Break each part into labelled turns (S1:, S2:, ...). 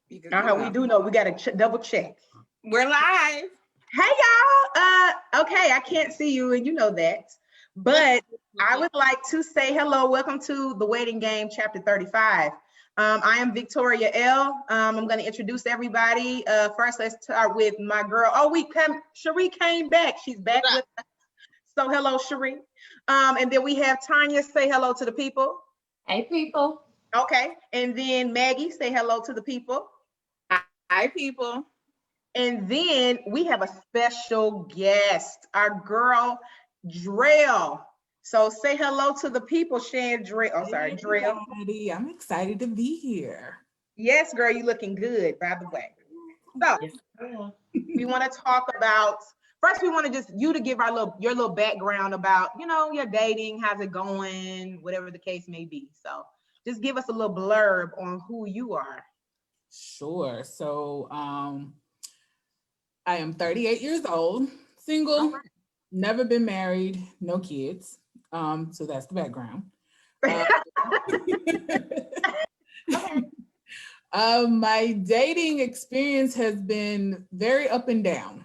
S1: We do know we got to double check.
S2: We're live.
S1: Hey y'all. Okay, I can't see you and you know that. But I would like to say hello. Welcome to the Waiting Game, chapter 35. I am Victoria L. I'm going to introduce everybody. First, let's start with my girl. Cherie came back. She's back with us. So hello, Cherie. And then we have Tanya. Say hello to the people.
S3: Hey, people.
S1: Okay. And then Maggie, say hello to the people.
S2: Hi, people.
S1: And then we have a special guest, our girl, Drell. So say hello to the people, Drell. Oh, sorry, Drell.
S4: I'm excited to be here.
S1: Yes, girl, you looking good, by the way. So we want to talk about, first we want to just you to give your little background about, your dating, how's it going, whatever the case may be. So just give us a little blurb on who you are.
S4: Sure. So I am 38 years old, single, never been married, no kids. So that's the background. My dating experience has been very up and down.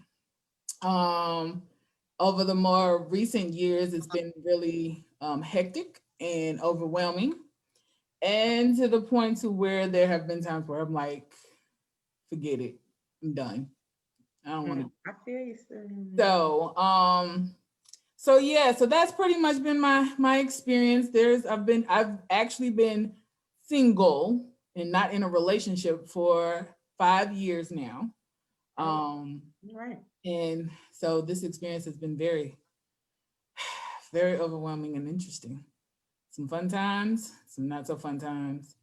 S4: Over the more recent years, it's been really hectic and overwhelming. And to the point to where there have been times where I'm like, forget it, I'm done. I don't want to.
S1: I feel you, sir.
S4: So that's pretty much been my experience. I've actually been single and not in a relationship for 5 years now.
S1: Right.
S4: And so this experience has been very, very overwhelming and interesting. Some fun times, some not so fun times.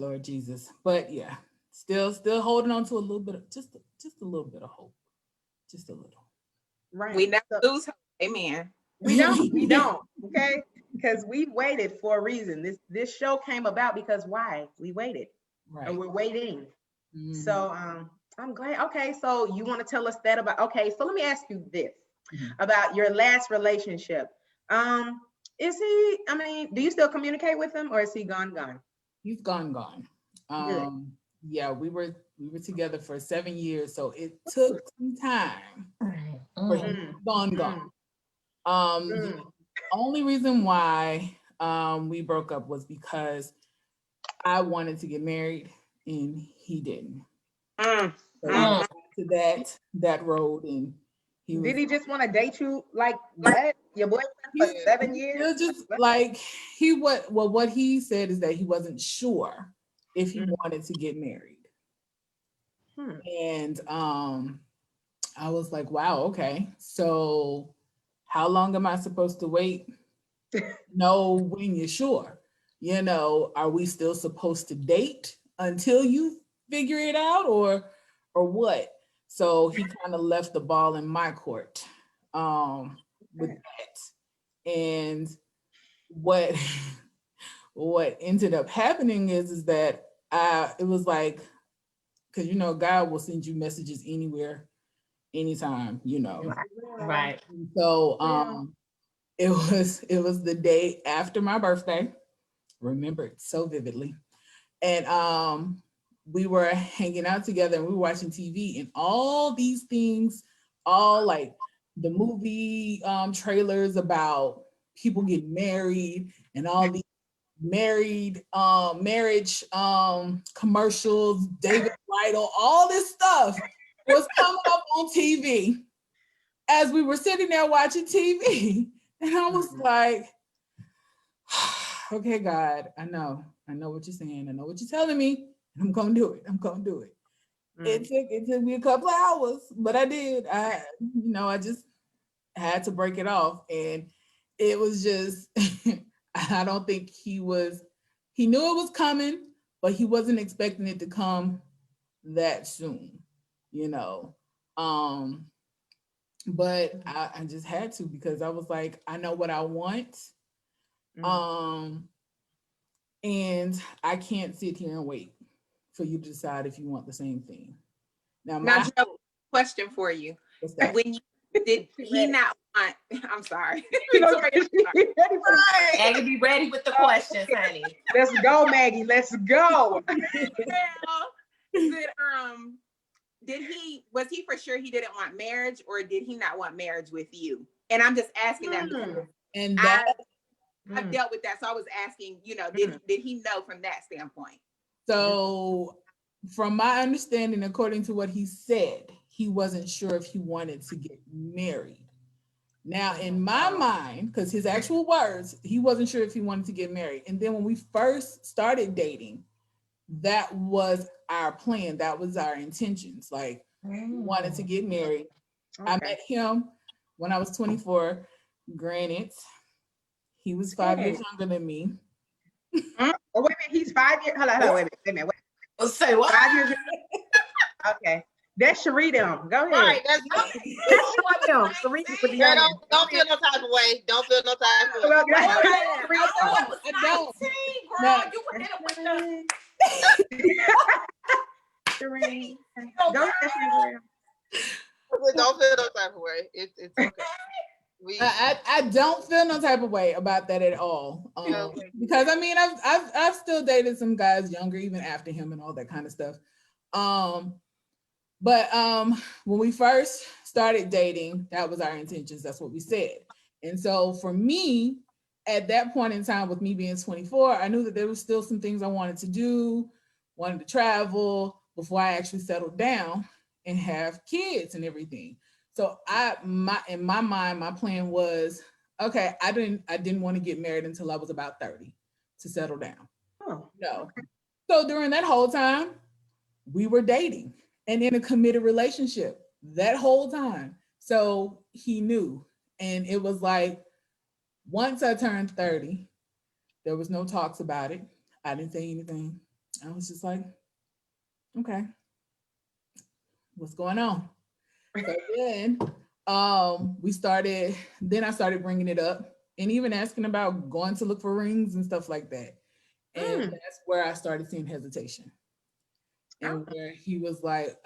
S4: Lord Jesus. But yeah, still holding on to a little bit of just a little bit of hope. Just a little.
S2: Right. We never lose hope. Amen.
S1: We don't. Okay. Because we waited for a reason. This show came about because why? We waited.
S4: Right.
S1: And we're waiting. Mm-hmm. So I'm glad. Okay, so you want to tell us that about, okay, so let me ask you this about your last relationship. Do you still communicate with him or is he gone?
S4: He's gone. Yeah, we were together for 7 years, so it took some time for him gone. The only reason why we broke up was because I wanted to get married and he didn't. So we got to that road, and
S1: did he just want to date you like what? Your boyfriend for 7 years?
S4: It was just like what he said is that he wasn't sure if he wanted to get married. And I was like, wow, okay. So how long am I supposed to wait? Know when you're sure. Are we still supposed to date until you figure it out or what? So he kind of left the ball in my court with that. And what ended up happening is that it was like, because God will send you messages anywhere, anytime,
S3: Right.
S4: So it was the day after my birthday. Remember it so vividly. And we were hanging out together and we were watching TV, and all these things, all like the movie trailers about people getting married and all these marriage commercials, David Lytle, all this stuff was coming up on TV as we were sitting there watching TV. And I was like, okay, God, I know what you're saying. I know what you're telling me. And I'm going to do it. It took me a couple of hours, but I did. I just had to break it off. And it was just, I don't think he knew it was coming, but he wasn't expecting it to come that soon, but I just had to, because I was like, I know what I want. And I can't sit here and wait for you to decide if you want the same thing.
S2: Now Joe, question for you. When did he not want, I'm sorry.
S3: Maggie, be ready with the questions, honey.
S1: Let's go, Maggie. Let's go.
S2: Was he for sure he didn't want marriage, or did he not want marriage with you? And I'm just asking that because
S4: And that
S2: I've dealt with that. So I was asking, did he know from that standpoint?
S4: so from my understanding, according to what he said, he wasn't sure if he wanted to get married. Now, in my mind, because his actual words, he wasn't sure if he wanted to get married. And then when we first started dating, that was our plan. That was our intentions. Like, we wanted to get married. I met him when I was 24. Granted, he was 5 years younger than me.
S1: Oh, wait a minute, he's 5 years. Hold on, wait a minute.
S3: Let's say what?
S1: 5 years. Okay, that's Cherie them. Go ahead.
S5: All right, that's
S1: That's them. Cherie with the
S5: yeah,
S1: young.
S5: don't feel no type of way. Don't feel no type of way.
S1: Well,
S3: I
S1: that's-
S3: was
S4: I don't.
S3: 19, girl.
S4: No.
S3: You were in with the
S1: Cherie. Go ahead, Cherie.
S5: Don't feel no type of way. It's okay.
S4: I don't feel no type of way about that at all. Because I mean, I've still dated some guys younger, even after him and all that kind of stuff. But when we first started dating, that was our intentions. That's what we said. And so for me, at that point in time, with me being 24, I knew that there was still some things I wanted to do, wanted to travel before I actually settled down and have kids and everything. So in my mind, my plan was, okay, I didn't want to get married until I was about 30 to settle down.
S1: Oh,
S4: no. Okay. So during that whole time, we were dating and in a committed relationship that whole time. So he knew. And it was like, once I turned 30, there was no talks about it. I didn't say anything. I was just like, okay, what's going on? So then I started bringing it up and even asking about going to look for rings and stuff like that. And that's where I started seeing hesitation. And where he was like,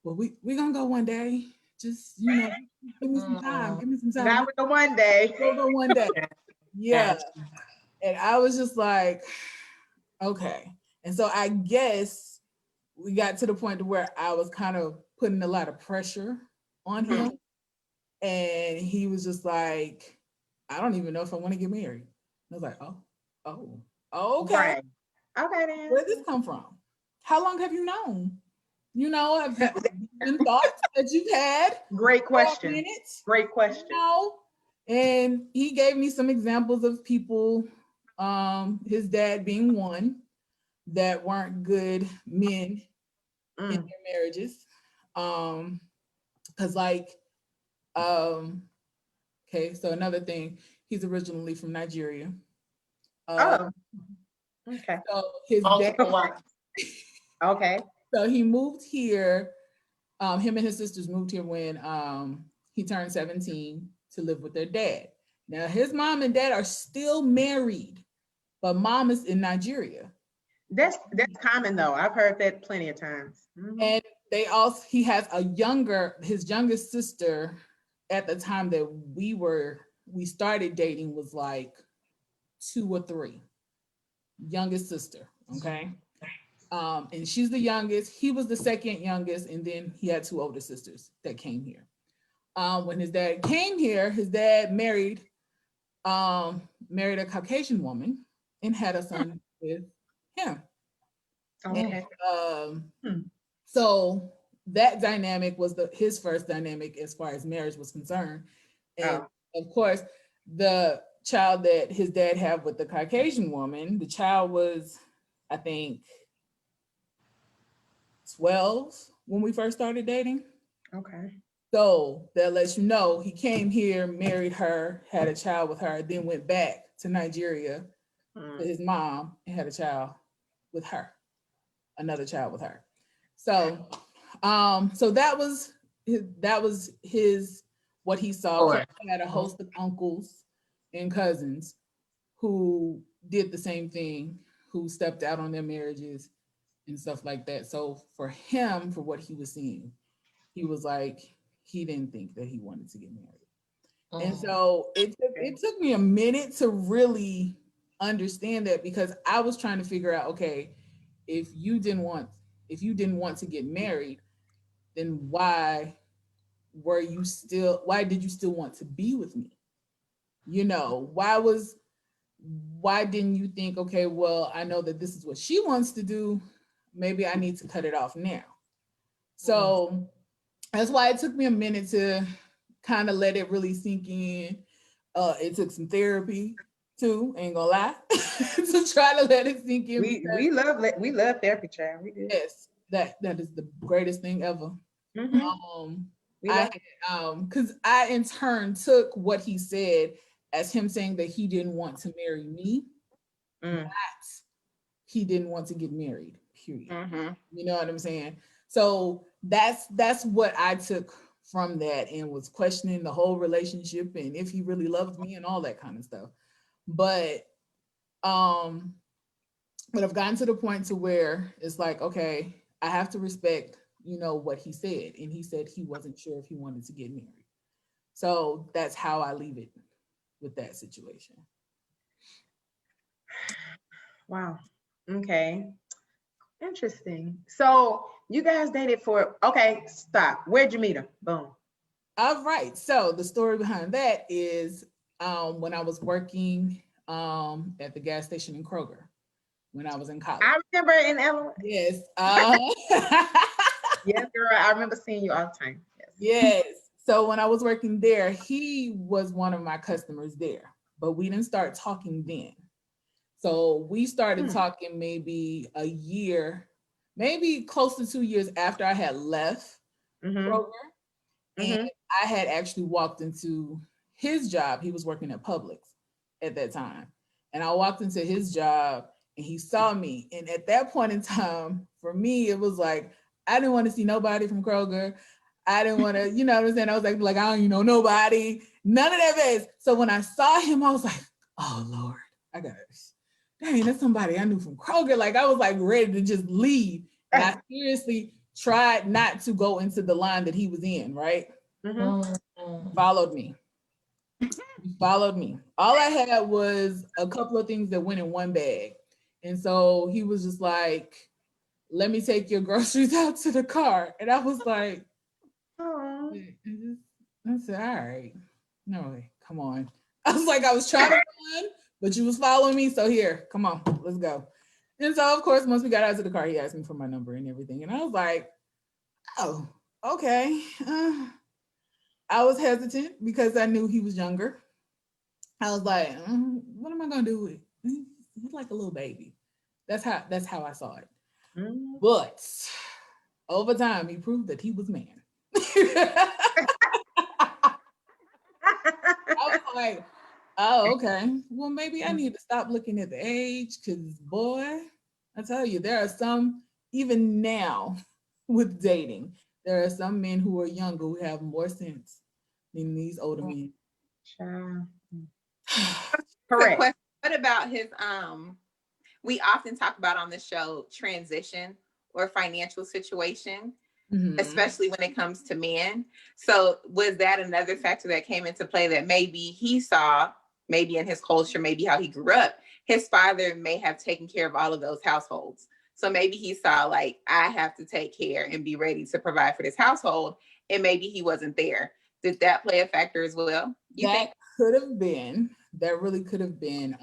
S4: well, we gonna go one day. Just, give me some time. Give me some time.
S1: Not with the one day.
S4: We'll go one day. Yeah. And I was just like, okay. And so I guess we got to the point where I was kind of putting a lot of pressure on him. And he was just like, I don't even know if I want to get married. I was like, oh, okay.
S1: Right. Okay, then.
S4: Where did this come from? How long have you known? Have been thoughts that you've had?
S1: Great question. Great question.
S4: And he gave me some examples of people, his dad being one, that weren't good men in their marriages. Because okay, so another thing, he's originally from Nigeria.
S1: Okay.
S4: So his dad,
S1: okay.
S4: So he moved here. Him and his sisters moved here when he turned 17 to live with their dad. Now his mom and dad are still married, but mom is in Nigeria.
S1: That's common though. I've heard that plenty of times.
S4: And he has his youngest sister at the time that we started dating was like 2 or 3. Youngest sister, okay? And she's the youngest. He was the second youngest, and then he had 2 older sisters that came here. When his dad came here, his dad married a Caucasian woman and had a son with him.
S1: Okay.
S4: And, so that dynamic was his first dynamic as far as marriage was concerned. And of course, the child that his dad had with the Caucasian woman, the child was, I think, 12 when we first started dating.
S1: Okay.
S4: So that lets you know he came here, married her, had a child with her, then went back to Nigeria to his mom and had a child with her, another child with her. So, so that was his what he saw. He had a host of uncles and cousins who did the same thing, who stepped out on their marriages and stuff like that. So for him, for what he was seeing, he was like, he didn't think that he wanted to get married. And so it took me a minute to really understand that, because I was trying to figure out, okay, if you didn't want if you didn't want to get married, then why did you still want to be with me? You know, why didn't you think, okay, well, I know that this is what she wants to do. Maybe I need to cut it off now. So that's why it took me a minute to kind of let it really sink in. It took some therapy too, ain't gonna lie, to try to let it sink in.
S1: We love therapy, child. We do.
S4: Yes, that is the greatest thing ever.
S1: We love
S4: Because I in turn took what he said as him saying that he didn't want to marry me. Not he didn't want to get married. Period. You know what I'm saying? So that's what I took from that, and was questioning the whole relationship and if he really loved me and all that kind of stuff. But I've gotten to the point to where it's like, okay, I have to respect, you know, what he said. And he said he wasn't sure if he wanted to get married. So that's how I leave it with that situation.
S1: Wow. Okay. Interesting. So you guys dated okay, stop. Where'd you meet him? Boom.
S4: All right. So the story behind that is when I was working at the gas station in Kroger when I was in college.
S1: I remember in Illinois.
S4: Yes.
S1: Yes, girl. I remember seeing you all the time.
S4: Yes. So when I was working there, he was one of my customers there, but we didn't start talking then. So we started talking maybe a year, maybe close to 2 years after I had left Kroger. And I had actually walked into his job. He was working at Publix at that time. And I walked into his job and he saw me. And at that point in time, for me, it was like, I didn't want to see nobody from Kroger. I didn't want to, you know what I'm saying? I was like, I don't even know nobody. None of that mess. So when I saw him, I was like, oh Lord, dang, that's somebody I knew from Kroger. Like I was like ready to just leave. And I seriously tried not to go into the line that he was in, right? Followed me. He followed me. All I had was a couple of things that went in one bag. And so he was just like, let me take your groceries out to the car. And I was like, oh. I said, all right. No way, come on. I was like, I was trying to run, but you was following me. So here, come on, let's go. And so of course, once we got out to the car, he asked me for my number and everything. And I was like, oh, okay. I was hesitant because I knew he was younger. I was like, what am I gonna do with? He's like a little baby. That's how I saw it. But over time, he proved that he was man. I was like, oh, okay. Well, maybe I need to stop looking at the age, because boy, I tell you, there are some, even now with dating, there are some men who are younger who have more sense than these older men.
S1: Correct.
S2: What about his we often talk about on the show transition or financial situation, especially when it comes to men. So was that another factor that came into play that maybe he saw, maybe in his culture, maybe how he grew up, his father may have taken care of all of those households. So maybe he saw like, I have to take care and be ready to provide for this household. And maybe he wasn't there. Did that play a factor as well?
S4: That could have been. That really could have been.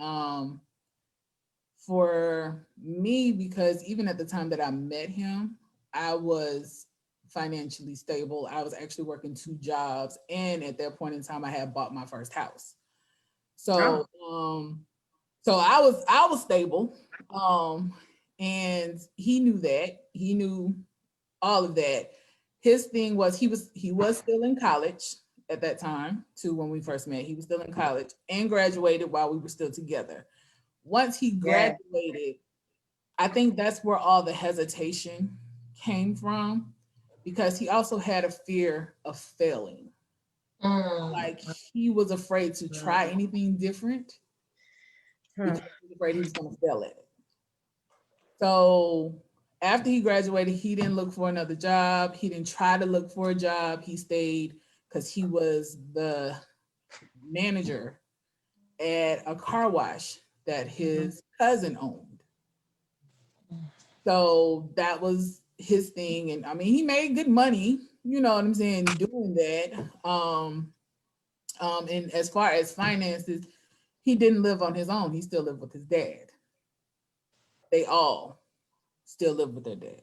S4: For me, because even at the time that I met him, I was financially stable. I was actually working 2 jobs. And at that point in time, I had bought my first house. So, so I was stable. And he knew that. He knew all of that. His thing was he was still in college at that time too. When we first met, he was still in college and graduated while we were still together. Once he graduated, I think that's where all the hesitation came from, because he also had a fear of failing. Like he was afraid to try anything different because he was afraid he was going to fail at it. So after he graduated, he didn't look for another job. He didn't try to look for a job. He stayed because he was the manager at a car wash that his cousin owned. So that was his thing. And I mean, he made good money, you know what I'm saying, doing that. And as far as finances, he didn't live on his own. He still lived with his dad. They all still live with their dad.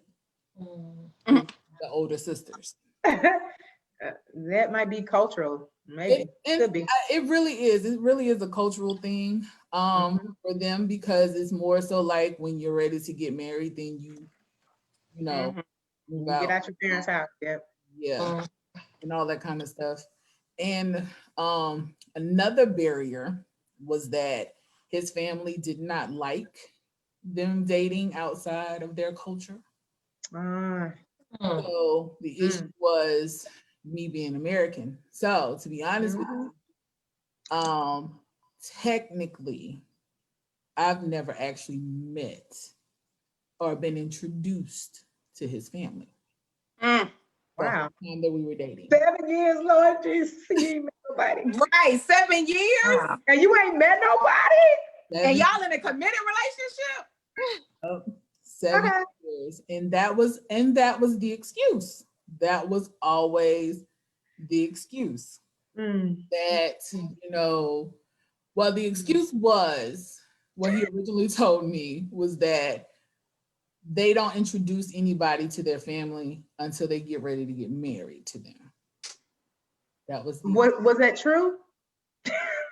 S4: The older sisters.
S1: That might be cultural. Maybe. Could be.
S4: It really is. It really is a cultural thing for them, because it's more so like when you're ready to get married, then you know, move
S1: You get out your parents' house. Yep.
S4: Yeah. And all that kind of stuff. And another barrier was that his family did not like them dating outside of their culture. So the issue was me being American. So to be honest with you, technically, I've never actually met or been introduced to his family.
S1: Wow.
S4: The time that we were dating.
S1: 7 years, Lord Jesus. You ain't met nobody.
S2: Right, 7 years.
S1: Wow. And you ain't met nobody?
S2: And y'all in a committed relationship?
S4: 7 years. And that was the excuse. That was always the excuse. That, well, the excuse was, what he originally told me was that they don't introduce anybody to their family until they get ready to get married to them. That was
S1: was that true?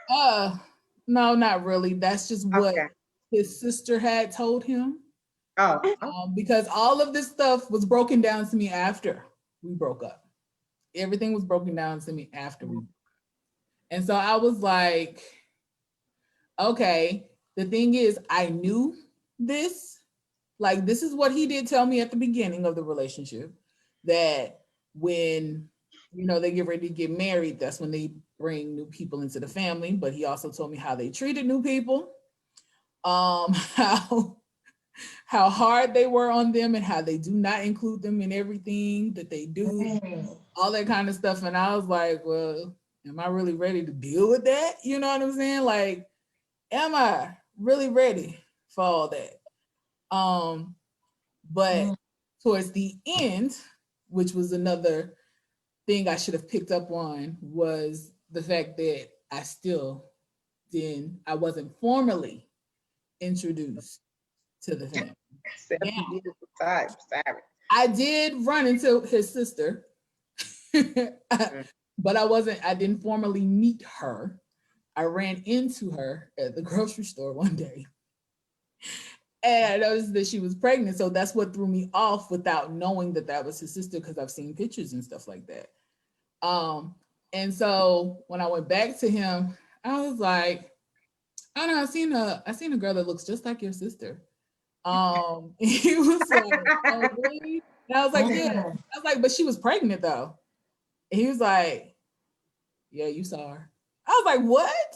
S4: No, not really. That's just what his sister had told him. Because all of this stuff was broken down to me after we broke up. Everything was broken down to me after we. And so I was like, okay, the thing is, I knew this. Like, this is what he did tell me at the beginning of the relationship, that when, they get ready to get married, that's when they bring new people into the family. But he also told me how they treated new people, how hard they were on them, and how they do not include them in everything that they do, all that kind of stuff. And I was like, well, am I really ready to deal with that? You know what I'm saying? Like, am I really ready for all that? But towards the end, which was another thing I should have picked up on, was the fact that I wasn't formally introduced to the family.
S1: 7 years of time, savage.
S4: I did run into his sister, but I didn't formally meet her. I ran into her at the grocery store one day. And I noticed that she was pregnant. So that's what threw me off, without knowing that was his sister, because I've seen pictures and stuff like that. And so when I went back to him, I was like, I don't know, I seen a girl that looks just like your sister. He was like, oh, really? And I was like, yeah. I was like, but she was pregnant though. And he was like, yeah, you saw her. I was like, what?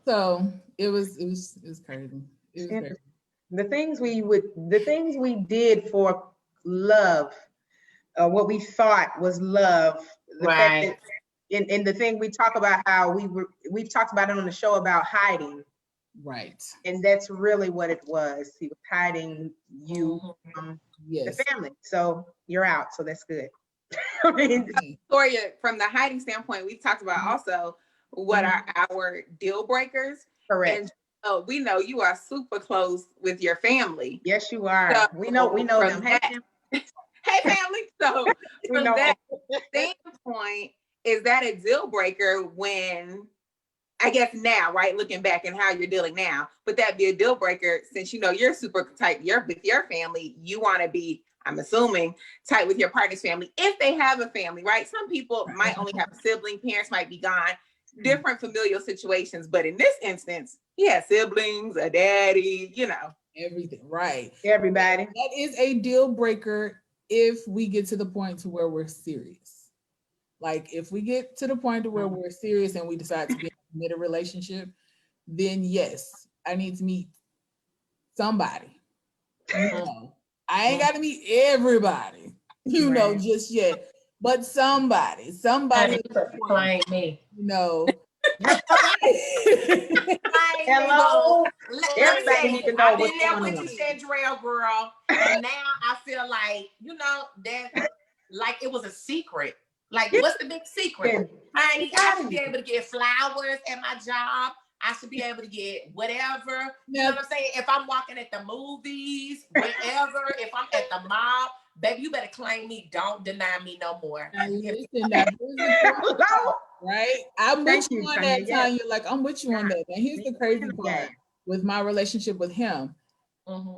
S4: So it was crazy.
S1: The things we did for love, what we thought was love, the fact that, and the thing we talk about, how we've talked about it on the show about hiding.
S4: Right.
S1: And that's really what it was. He was hiding you from the family. So you're out. So that's good.
S2: I mean, Victoria, from the hiding standpoint, we've talked about also what are our deal breakers.
S1: Correct.
S2: And we know you are super close with your family.
S1: Yes, you are. So we know them.
S2: Hey, family. So from that standpoint, is that a deal breaker when, I guess now, right, looking back and how you're dealing now, but that'd be a deal breaker since you're super tight with your family. You want to be, I'm assuming, tight with your partner's family if they have a family, right? Some people might only have a sibling, parents might be gone, different familial situations. But in this instance, he has siblings, a daddy,
S4: everything, right?
S1: Everybody.
S4: That is a deal breaker if we get to the point to where we're serious. Like, if we get to the point to where we're serious and we decide to be in a committed relationship, then yes, I need to meet somebody. I ain't got to meet everybody, just yet, but somebody
S3: claim me. Like,
S1: Hello.
S3: let me
S1: Everybody
S3: tell
S1: need
S3: you,
S1: to know
S3: I've
S1: what's
S3: been there
S1: going
S3: with
S1: on.
S3: you, Chandrell, girl, and now I feel like, that like it was a secret. Like, what's the big secret? Honey, I should be able to get flowers at my job. I should be able to get whatever. You know what I'm saying? If I'm walking at the movies, wherever, if I'm at the mall, baby, you better claim me. Don't deny me no more.
S4: Now listen, now here's the part, right? I'm with
S1: Thank
S4: you
S1: you,
S4: on
S1: Tanya.
S4: that,
S1: Yes.
S4: Tanya. Like, I'm with you on that. Now here's the crazy part with my relationship with him.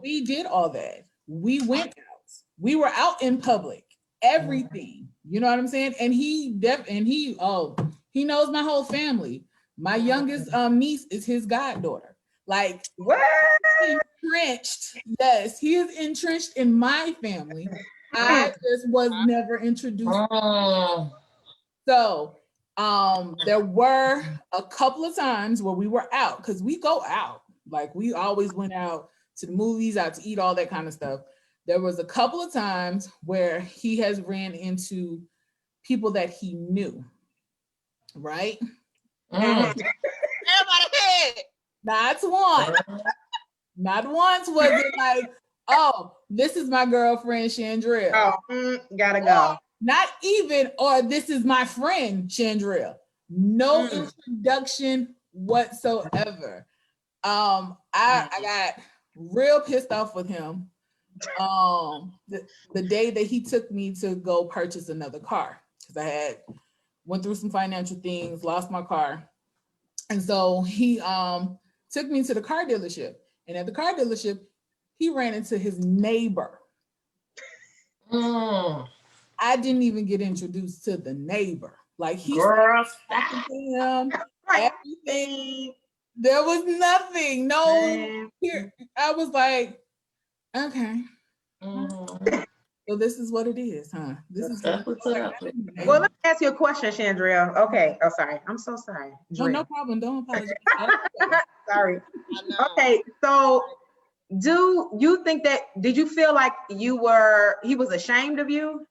S4: We did all that. We went out. We were out in public. Everything. You know what I'm saying? And he knows my whole family. My youngest niece is his goddaughter. Like,
S1: What?
S4: entrenched. Yes, he is entrenched in my family. I just was never introduced. So there were a couple of times where we were out, because we go out. Like, we always went out to the movies, out to eat, all that kind of stuff. There was a couple of times where he has ran into people that he knew, right?
S5: Everybody head.
S4: Not once. Not once was it like, oh, this is my girlfriend, Chandrell.
S1: Oh, gotta go.
S4: Not even, or this is my friend, Chandrell. No introduction whatsoever. I got real pissed off with him the day that he took me to go purchase another car, because I had went through some financial things, lost my car. And so he took me to the car dealership. And at the car dealership, he ran into his neighbor. I didn't even get introduced to the neighbor. Like, he started talking to him, everything. There was nothing. No, here. I was like, okay. So this is what it is, huh? This is what's up.
S1: Well, let me ask you a question, Chandrell. Okay. Oh, sorry. I'm so sorry.
S4: No problem. Don't apologize.
S1: Sorry. Okay. So do you think did you feel like he was ashamed of you?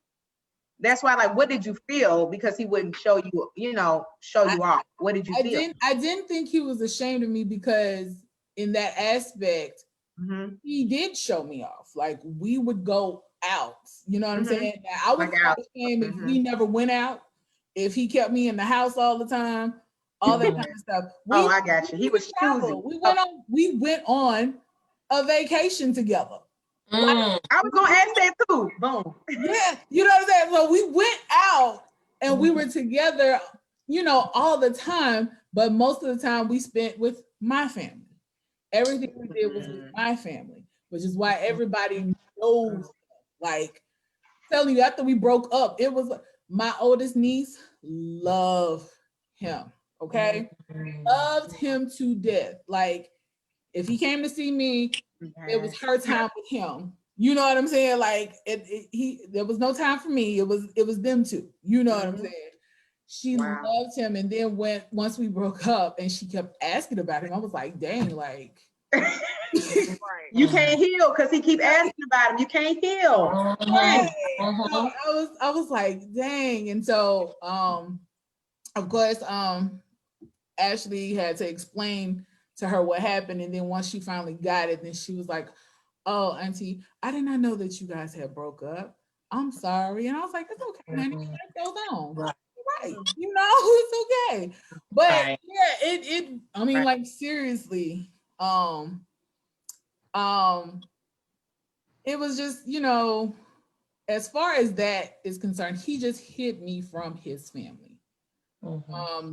S1: That's why, like, what did you feel? Because he wouldn't show you off. What did you feel?
S4: I didn't think he was ashamed of me, because in that aspect, he did show me off. Like, we would go out. You know what I'm saying? I was ashamed if we never went out, if he kept me in the house all the time, all that kind of stuff.
S1: I got you. He was choosy.
S4: We went on a vacation together.
S1: I was gonna ask that too. Boom.
S4: Yeah, you know what I'm saying? So we went out and we were together, all the time, but most of the time we spent with my family. Everything we did was with my family, which is why everybody knows. Like, telling you, after we broke up, it was my oldest niece loved him. Okay, loved him to death. Like, if he came to see me, it was her time with him. You know what I'm saying? Like, there was no time for me. It was them two. You know what I'm saying? She loved him, and then once we broke up, and she kept asking about him, I was like, dang, like.
S1: You can't heal because he keep asking about him. You can't heal.
S4: Right. So I was like, dang. And so of course Ashley had to explain to her what happened. And then once she finally got it, then she was like, oh, auntie, I did not know that you guys had broke up. I'm sorry. And I was like, it's okay, honey. Life goes on. Right. It's okay. But yeah, I mean, like, seriously, it was just, as far as that is concerned, he just hid me from his family.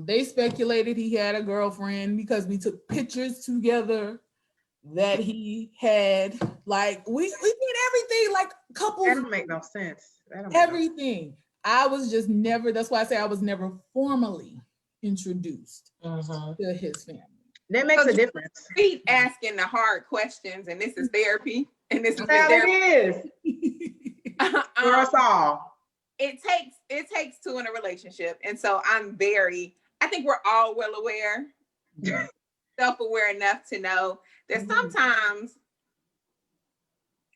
S4: They speculated he had a girlfriend because we took pictures together that he had. Like, we did everything, like couples.
S1: That don't make no sense.
S4: Everything. I was just never, that's why I say I was never formally introduced to his family.
S1: That makes a difference.
S2: Keep asking the hard questions, and this is therapy. And this is
S1: therapy. It is. For us all.
S2: It takes two in a relationship. And so I think we're all well aware, self-aware enough to know that sometimes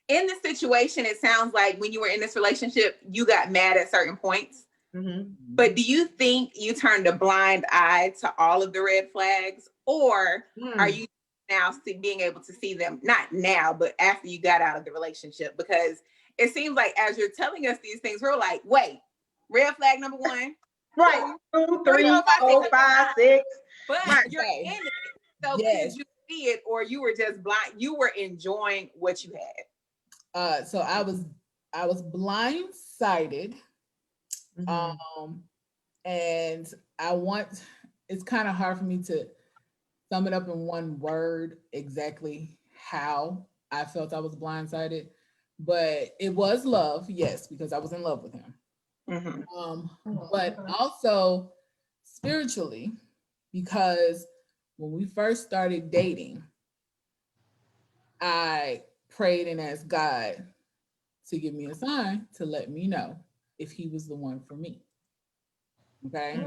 S2: in the situation, it sounds like when you were in this relationship, you got mad at certain points. But do you think you turned a blind eye to all of the red flags, or are you now being able to see them, not now, but after you got out of the relationship? Because it seems like as you're telling us these things, we're like, wait, red flag number 1.
S1: Right. 2, 3, 4, 5, 6.
S2: But
S1: Right.
S2: you're in it. So could you see it, or you were just blind? You were enjoying what you had.
S4: So I was blindsided. And it's kind of hard for me to sum it up in one word exactly how I felt I was blindsided, but it was love, yes, because I was in love with him. But also spiritually, because when we first started dating, I prayed and asked God to give me a sign to let me know if he was the one for me. Okay.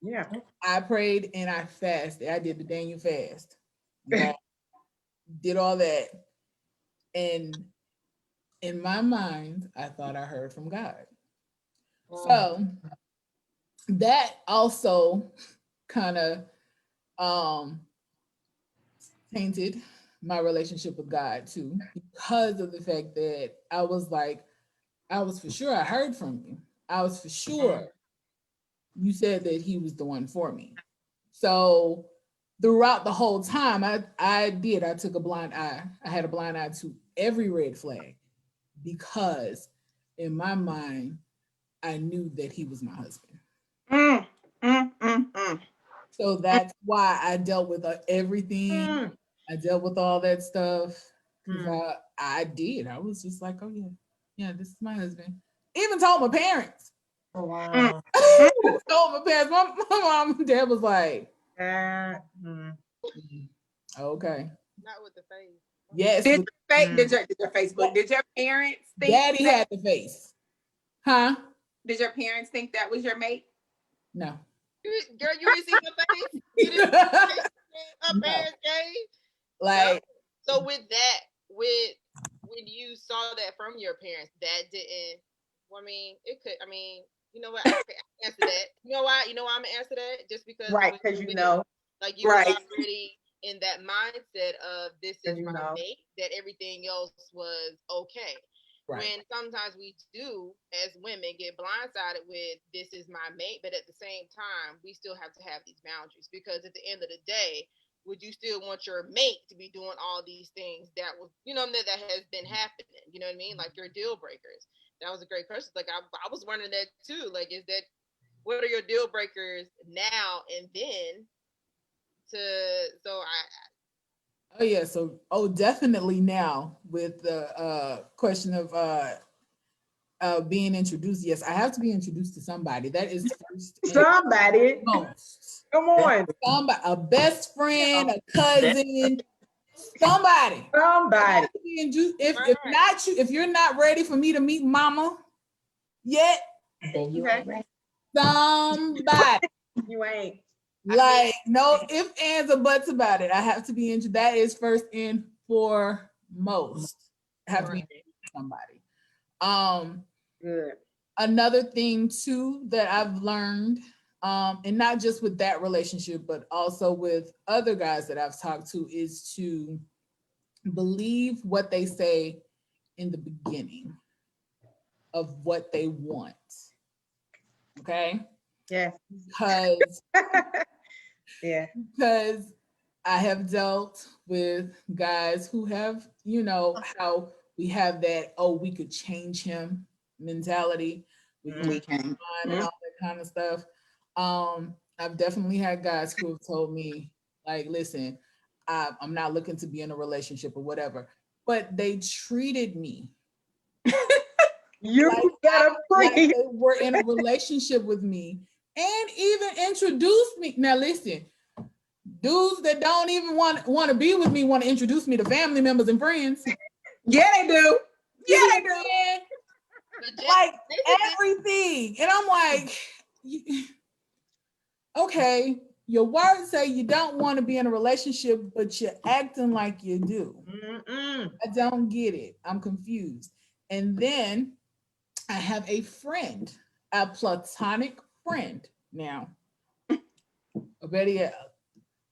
S1: Yeah.
S4: I prayed and I fasted. I did the Daniel fast. Okay. Did all that. And in my mind, I thought I heard from God. So that also kind of tainted my relationship with God too, because of the fact that I was for sure I heard from you. I was for sure you said that he was the one for me. So throughout the whole time, I took a blind eye. I had a blind eye to every red flag because in my mind, I knew that he was my husband. So that's why I dealt with everything. I dealt with all that stuff because I did. I was just like, oh yeah, this is my husband. Even told my parents.
S3: Oh, wow.
S4: Told my parents. My mom and dad was like, okay.
S5: Not with the face.
S4: Yes.
S2: Did your Facebook? Did your parents think
S4: Daddy had the face? Huh?
S2: Did your parents think that was your mate?
S4: No.
S5: Girl, you didn't see the face. You didn't see the face her parents gave.
S4: Like.
S5: So with that, when you saw that from your parents, that didn't. Well, I mean, it could. I mean, you know what? I can answer that. You know why? You know why I'm gonna answer that? Just because.
S1: Right, because you know.
S5: Like you was already in that mindset of this is my mate, that everything else was okay. Right. When sometimes we do, as women, get blindsided with this is my mate, but at the same time, we still have to have these boundaries, because at the end of the day, would you still want your mate to be doing all these things that was, that has been happening? You know what I mean? Like your deal breakers. That was a great question. Like I was wondering that too. Like, what are your deal breakers now and then?
S4: Definitely now with the question of being introduced. Yes, I have to be introduced to somebody. That is first.
S1: Somebody.
S4: Most.
S1: Come on.
S4: Somebody, a best friend, a cousin, somebody. If you're not ready for me to meet mama yet,
S1: then you ain't ready.
S4: Somebody.
S1: You ain't.
S4: Like, no ifs, ands, or buts about it. I have to be into that is first and foremost. I have to be into somebody.
S1: Good.
S4: Another thing too that I've learned, and not just with that relationship, but also with other guys that I've talked to, is to believe what they say in the beginning of what they want. Okay?
S1: Yes.
S4: Because
S1: yeah.
S4: Because I have dealt with guys who have, how we have that, we could change him mentality. We can and all that kind of stuff. I've definitely had guys who have told me, like, listen, I'm not looking to be in a relationship or whatever, but they treated me
S1: you
S4: like they were in a relationship with me and even introduced me. Now listen, dudes that don't even want to be with me want to introduce me to family members and friends.
S2: Yeah, they do. Yeah, they do.
S4: Like everything. And I'm like, okay, your words say you don't want to be in a relationship, but you're acting like you do. I don't get it. I'm confused. And then I have a friend a platonic friend. Now, Betty,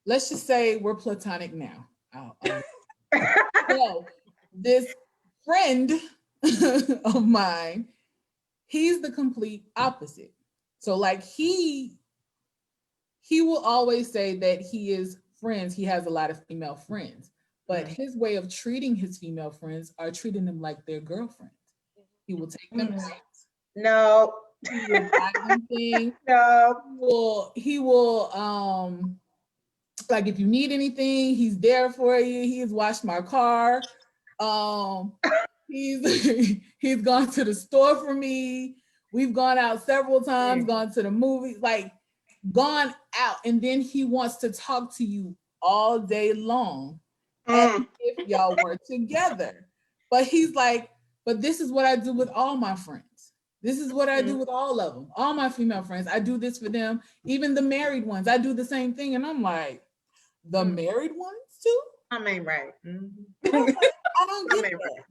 S4: let's just say we're platonic now. So this friend of mine, he's the complete opposite. So like he will always say that he is friends. He has a lot of female friends, but his way of treating his female friends are treating them like their girlfriends. He will take them out.
S1: No.
S4: He will buy them things.
S1: No.
S4: He will like if you need anything, he's there for you. He's washed my car. He's he's gone to the store for me. We've gone out several times, gone to the movies, like gone out, and then he wants to talk to you all day long as if y'all were together. But he's like, but this is what I do with all my friends. This is what I do with all of them, all my female friends. I do this for them, even the married ones. I do the same thing. And I'm like, the married ones too?
S1: I mean, right.
S4: I don't get that. Right.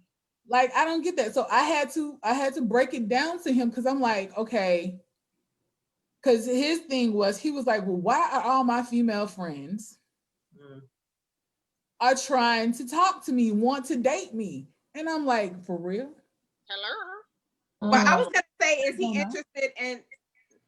S4: Like, I don't get that. So I had to break it down to him because I'm like, okay. Because his thing was, he was like, well, why are all my female friends are trying to talk to me, want to date me? And I'm like, for real?
S2: Hello? Well, I was going to say, is he interested in,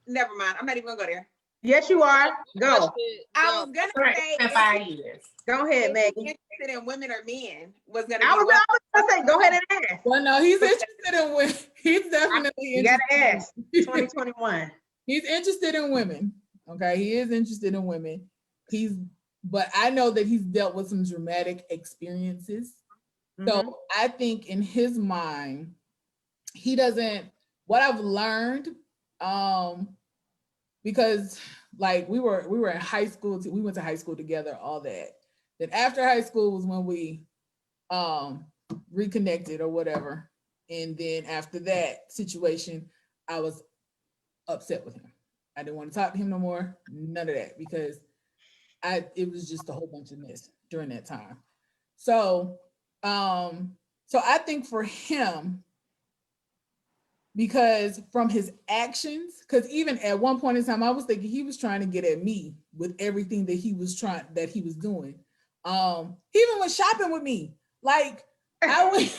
S2: never mind. I'm not even going to go there.
S1: Yes, you are. Go.
S2: I was going to say,
S3: in 5 years.
S1: Go ahead, Maggie.
S2: Interested in women or men? Was going
S1: I was going to say, go ahead and ask.
S4: Well, no, he's interested in women. He's definitely
S1: interested. You got to ask. 2021.
S4: He's interested in women. Okay, he is interested in women. But I know that he's dealt with some dramatic experiences. So I think in his mind, he doesn't, what I've learned, because like we were in high school, we went to high school together, all that. Then after high school was when we reconnected or whatever. And then after that situation, I was upset with him. I didn't want to talk to him no more, none of that, because it was just a whole bunch of mess during that time. So I think for him, because from his actions, because even at one point in time, I was thinking he was trying to get at me with everything that he was doing. He even went shopping with me. Like I went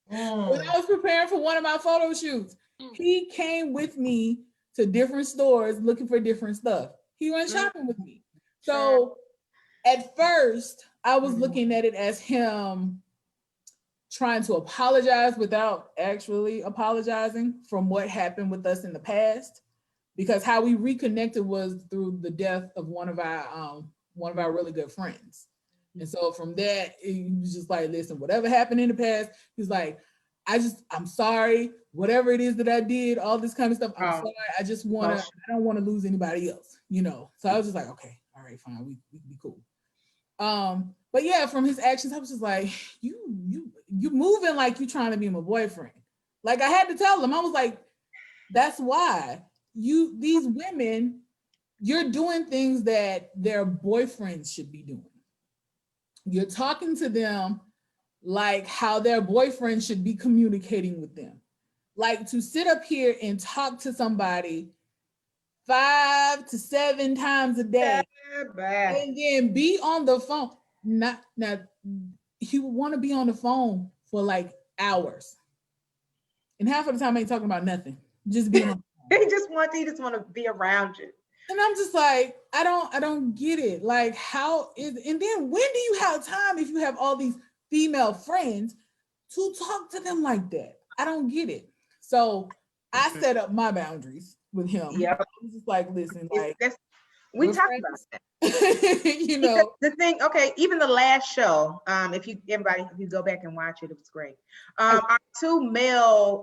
S4: when I was preparing for one of my photo shoots, he came with me to different stores looking for different stuff. He went shopping with me. So at first, I was looking at it as him trying to apologize without actually apologizing from what happened with us in the past, because how we reconnected was through the death of one of our really good friends. And so from that, he was just like, listen, whatever happened in the past, he's like, I'm sorry, whatever it is that I did, all this kind of stuff, I'm sorry. I don't want to lose anybody else, So I was just like, okay, all right, fine, we can be cool. But yeah, from his actions, I was just like, you moving like you trying to be my boyfriend. Like I had to tell him, I was like, that's why these women, you're doing things that their boyfriends should be doing. You're talking to them like how their boyfriend should be communicating with them. Like to sit up here and talk to somebody 5 to 7 times a day and then be on the phone. Now, he would want to be on the phone for like hours. And half of the time I ain't talking about nothing. Just being on the phone.
S1: He just want to be around you.
S4: And I'm just like, I don't get it. Like and then when do you have time if you have all these female friends to talk to them like that? I don't get it. So I set up my boundaries with him.
S1: Yeah.
S4: I was just like, listen, like
S1: we talked about that. The thing, okay, even the last show, if you go back and watch it, it was great. Our 2 male,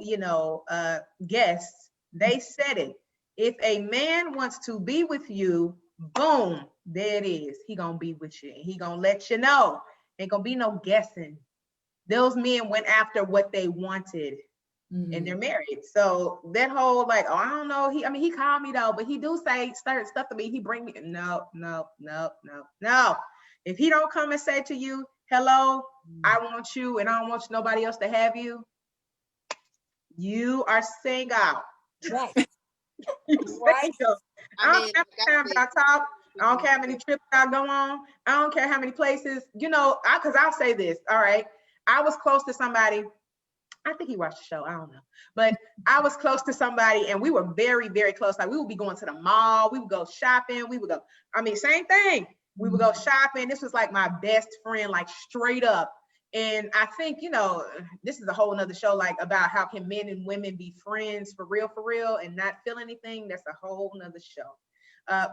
S1: guests, they said it. If a man wants to be with you, boom, there it is. He gonna be with you. He gonna let you know. Ain't gonna be no guessing. Those men went after what they wanted, and they're married. So that whole like, oh, I don't know. He called me though, but he do say certain stuff to me. He bring me no. If he don't come and say to you, hello, I want you, and I don't want nobody else to have you, you are single.
S4: Right. Right.
S1: I don't care how many times I talk. I don't care how many trips I go on. I don't care how many places, because I'll say this. All right. I was close to somebody. I think he watched the show. I don't know. But I was close to somebody and we were very, very close. Like we would be going to the mall. We would go shopping. Same thing. We would go shopping. This was like my best friend, like straight up. And I think, this is a whole nother show, like about how can men and women be friends for real, and not feel anything. That's a whole nother show.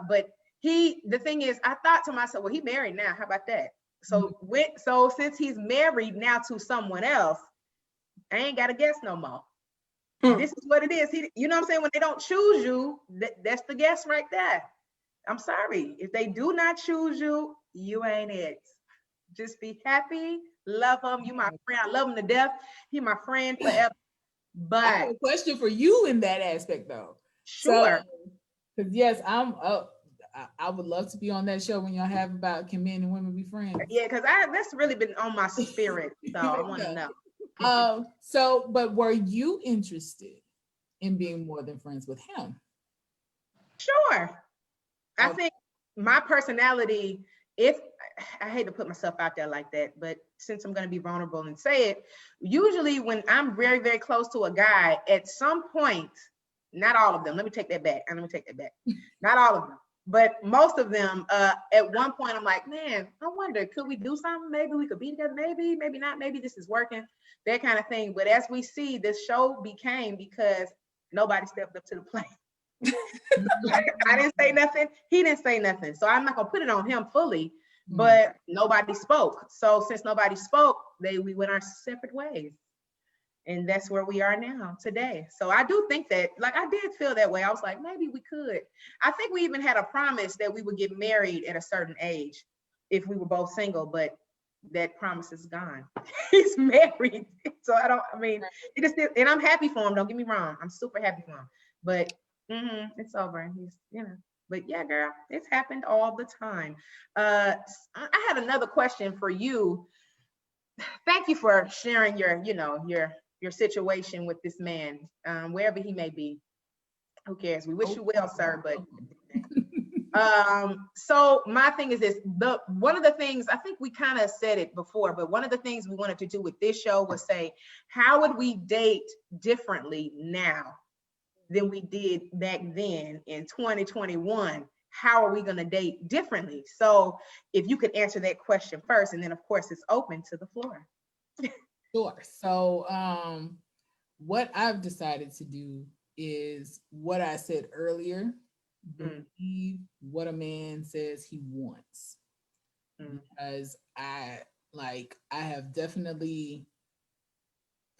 S1: But the thing is, I thought to myself, well, he married now. How about that? So since he's married now to someone else, I ain't got to guess no more. This is what it is. You know what I'm saying? When they don't choose you, that's the guess right there. I'm sorry. If they do not choose you, you ain't it. Just be happy. Love him. You my friend. I love him to death. He my friend forever. But
S4: I have a question for you in that aspect, though.
S1: Sure.
S4: Because yes, I would love to be on that show when y'all have about can men and women be friends.
S1: Yeah, because that's really been on my spirit. So I want to know.
S4: But were you interested in being more than friends with him?
S1: Sure. I think my personality, I hate to put myself out there like that, but since I'm going to be vulnerable and say it, usually when I'm very, very close to a guy, at some point, not all of them, let me take that back. Not all of them, but most of them, at one point, I'm like, man, I wonder, could we do something? Maybe we could be together. Maybe not. Maybe this is working, that kind of thing. But as we see, this show became because nobody stepped up to the plate. I didn't say nothing. He didn't say nothing. So I'm not going to put it on him fully, but nobody spoke. So since nobody spoke, we went our separate ways. And that's where we are now today. So I do think that, like, I did feel that way. I was like, maybe we could. I think we even had a promise that we would get married at a certain age if we were both single, but that promise is gone. He's married. So it just, and I'm happy for him. Don't get me wrong. I'm super happy for him, but it's over. He's, but yeah, girl, it's happened all the time. I had another question for you. Thank you for sharing your situation with this man, wherever he may be. Who cares? We wish you well, sir. But so my thing is this: one of the things, I think we kind of said it before, but one of the things we wanted to do with this show was say, how would we date differently now than we did back then in 2021? How are we going to date differently? So if you could answer that question first, and then of course it's open to the floor.
S4: Sure. So what I've decided to do is what I said earlier, believe what a man says he wants. Because I have definitely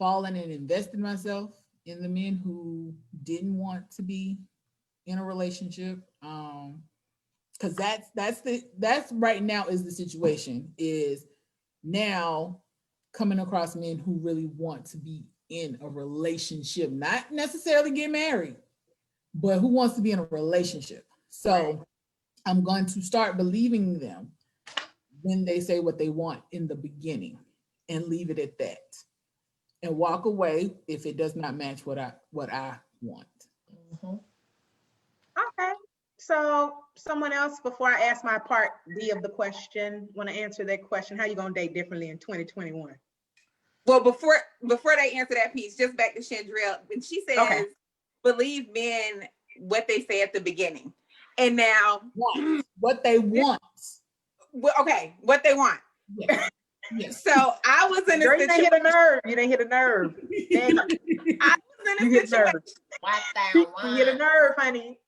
S4: fallen and invested myself in the men who didn't want to be in a relationship. Because that's right now is the situation, is now coming across men who really want to be in a relationship, not necessarily get married, but who wants to be in a relationship. So I'm going to start believing them when they say what they want in the beginning and leave it at that, and walk away if it does not match what I want.
S1: Okay. So someone else, before I ask my part B of the question, want to answer that question? How you gonna date differently in 2021?
S2: Well, before they answer that piece, just back to Chandrell, when she says, believe men what they say at the beginning. And now
S4: what they want.
S2: Okay, what they want.
S4: Yes. Yes.
S2: So I was in a situation.
S1: You didn't hit a nerve. You didn't hit a nerve.
S2: I was in a situation.
S3: What they want.
S1: You hit a nerve, honey.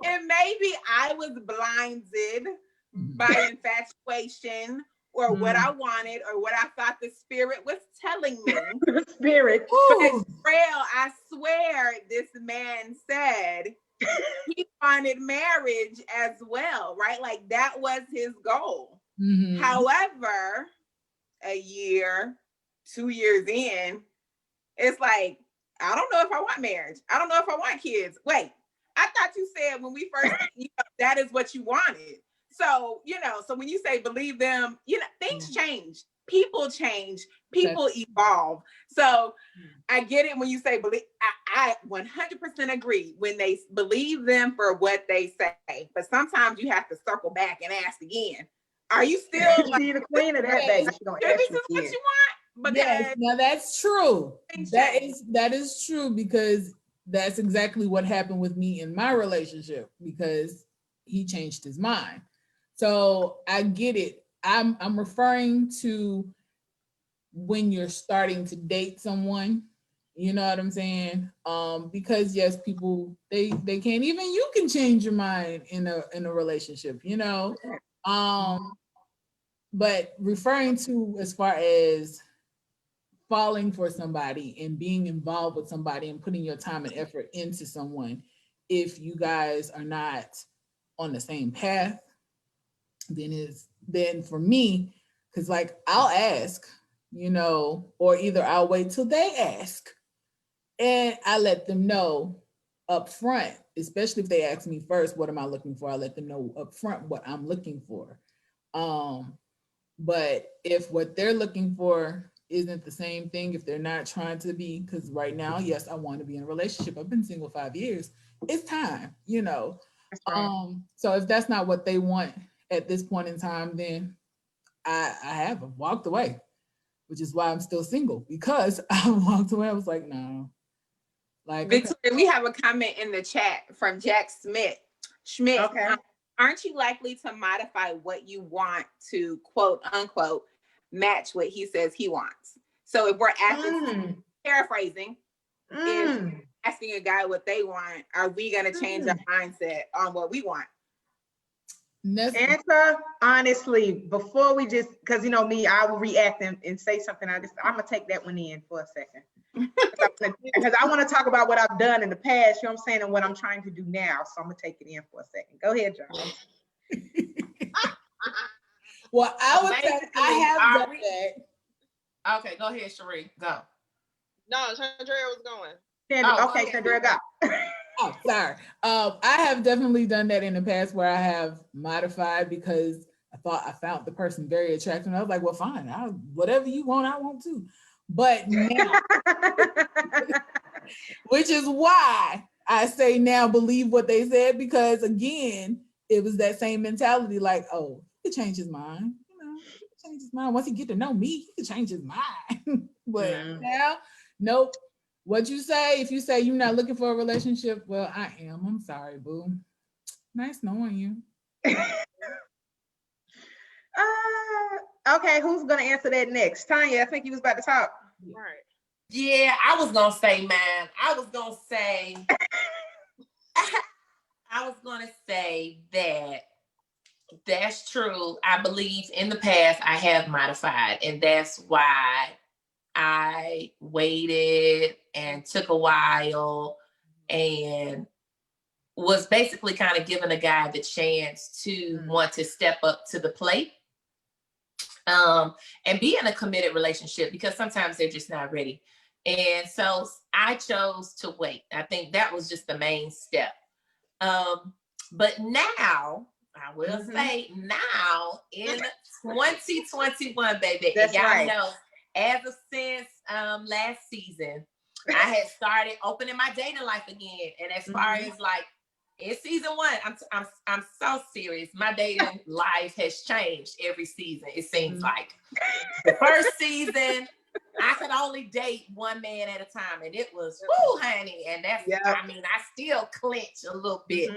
S2: And maybe I was blinded by infatuation or what I wanted or what I thought the spirit was telling me.
S1: The spirit.
S2: But I swear this man said he wanted marriage as well, right? Like that was his goal. However, a year, 2 years in, it's like, I don't know if I want marriage. I don't know if I want kids. Wait, I thought you said when we first, that is what you wanted. So, so when you say believe them, things change. people change, people evolve. So I get it when you say believe. I 100% agree when they believe them for what they say. But sometimes you have to circle back and ask again. Are you still
S1: like, the queen of that, baby? She gonna ask
S2: this is what you want? Because
S4: yes, now that's true. That is true, because that's exactly what happened with me in my relationship, because he changed his mind. So I get it. I'm referring to when you're starting to date someone, you know what I'm saying? Because yes, people they can't, even you can change your mind in a relationship, you know. But referring to as far as falling for somebody and being involved with somebody and putting your time and effort into someone, if you guys are not on the same path, then for me, because like I'll ask, you know, or either I'll wait till they ask and I let them know up front, especially if they ask me first, what am I looking for? I let them know up front what I'm looking for. But if what they're looking for isn't the same thing, if they're not trying to be, because right now, yes, I want to be in a relationship. I've been single 5 years. It's time, you know. Right. So if that's not what they want at this point in time, then I've walked away, which is why I'm still single, because I walked away. I was like, no.
S2: Like, Victoria, okay. We have a comment in the chat from Jack Schmidt. Okay. Aren't you likely to modify what you want to quote unquote match what he says he wants? So if we're asking, paraphrasing, if asking a guy what they want, are we going to change our mindset on what we want?
S1: Answer honestly before we just, because you know me, I will react and say something. I'm gonna take that one in for a second, because I want to talk about what I've done in the past, you know what I'm saying, and what I'm trying to do now. So I'm gonna take it in for a second. Go ahead, John.
S4: Well, I would say I have done that.
S3: Okay, go ahead, Sheree. Go.
S5: No, Chandrea was going.
S1: Okay, Chandrea, go.
S4: Oh, sorry. I have definitely done that in the past, where I have modified because I thought I found the person very attractive. And I was like, well, fine, whatever you want, I want too. But now, which is why I say now believe what they said, because again, it was that same mentality, like, oh, he could change his mind. You know, he could change his mind. Once he get to know me, he could change his mind. But now, nope. What you say, if you say you're not looking for a relationship, well, I am. I'm sorry, boo. Nice knowing you.
S1: Okay, who's gonna answer that next? Tanya, I think you was about to talk.
S3: Right. Yeah, I was gonna say, man. I was gonna say that that's true. I believe in the past I have modified, and that's why I waited and took a while and was basically kind of giving a guy the chance to want to step up to the plate and be in a committed relationship, because sometimes they're just not ready. And so I chose to wait. I think that was just the main step. But now, I will say now in 2021, baby, that's y'all right. know, as of since last season, I had started opening my dating life again. And as far as like in season 1, I'm so serious. My dating life has changed every season. It seems like the first season, I could only date one man at a time, and it was whoo, honey. And that's, I mean, I still clench a little bit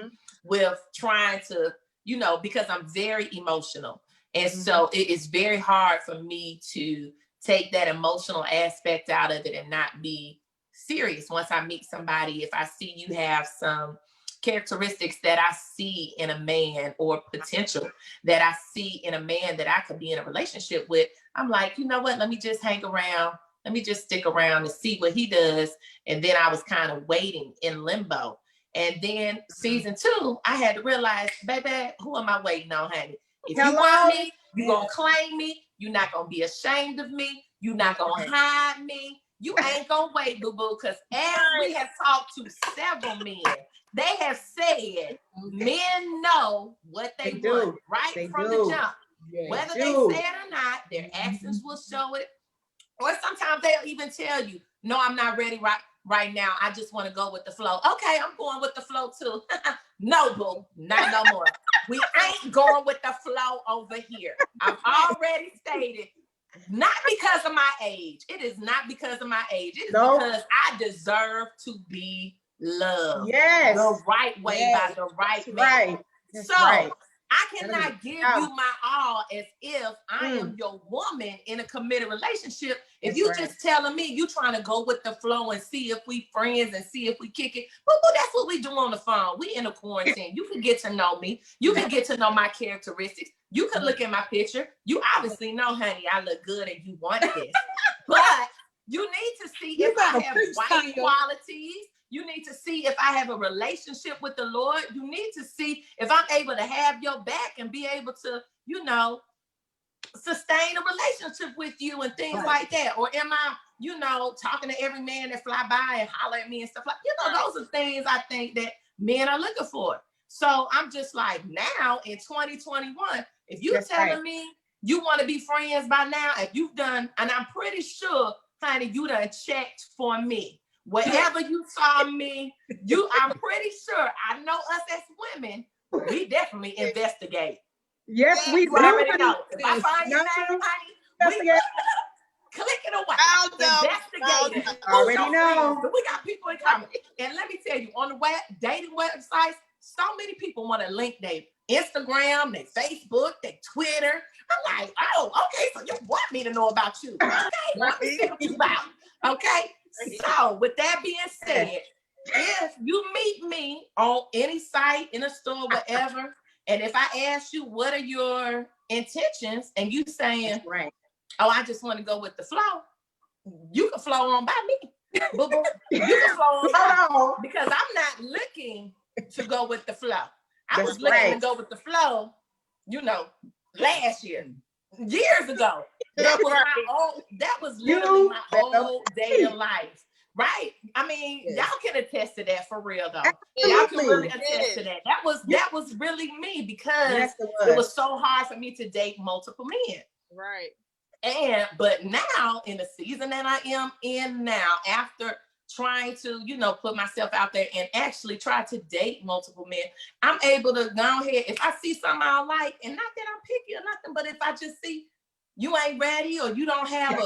S3: with trying to, you know, because I'm very emotional. And so it is very hard for me to take that emotional aspect out of it and not be serious. Once I meet somebody, if I see you have some characteristics that I see in a man, or potential that I see in a man that I could be in a relationship with, I'm like, you know what, let me just hang around. Let me just stick around and see what he does. And then I was kind of waiting in limbo. And then season 2, I had to realize, baby, who am I waiting on, honey? If you want me, you're going to claim me. You're not going to be ashamed of me. You're not going to hide me. You ain't going to wait, boo-boo, because as we have talked to several men, they have said men know what they want right from the jump.
S4: Yes.
S3: Whether they say it or not, their actions will show it. Or sometimes they'll even tell you, no, I'm not ready right now. I just want to go with the flow. Okay, I'm going with the flow too. No, boo, not no more. We ain't going with the flow over here. I've already stated, not because of my age. It is not because of my age. It is because I deserve to be loved.
S1: Yes.
S3: The right way by the right man.
S1: Right. That's
S3: so
S1: right.
S3: I cannot give you my all as if I am your woman in a committed relationship. If you just telling me you trying to go with the flow and see if we friends and see if we kick it, but that's what we do on the phone. We in a quarantine. You can get to know me. You can get to know my characteristics. You can look at my picture. You obviously know, honey, I look good and you want this. But you need to see if I have white qualities. You need to see if I have a relationship with the Lord. You need to see if I'm able to have your back and be able to, you know, sustain a relationship with you and things like that. Or am I, you know, talking to every man that fly by and holler at me and stuff like, you know, those are things I think that men are looking for. So I'm just like, now in 2021, if you're telling me you want to be friends by now, if you've done, and I'm pretty sure, honey, you done checked for me. Wherever you saw me, I'm pretty sure, I know us as women, we definitely investigate.
S1: Yes, we do.
S3: Already know. If I find your name, honey, we click it away. Investigating.
S1: Already know.
S3: So we got people in common. And let me tell you, on the dating websites, so many people want to link their Instagram, their Facebook, their Twitter. I'm like, oh, okay, so you want me to know about you. Okay, let me see what you about. Okay. So with that being said, if you meet me on any site, in a store, whatever, and if I ask you what are your intentions and you saying, oh, I just want to go with the flow, you can flow on by me. Boo-boo. You can flow on by because I'm not looking to go with the flow. I was looking to go with the flow, you know, last year, years ago. That was literally my whole day of life. Right? I mean, y'all can attest to that for real though. Y'all can really attest to that. That was really me because it was so hard for me to date multiple men.
S5: Right.
S3: But now in the season that I am in now, after trying to, you know, put myself out there and actually try to date multiple men, I'm able to go ahead. If I see something I like, and not that I'm picky or nothing, but if I just see you ain't ready or you don't have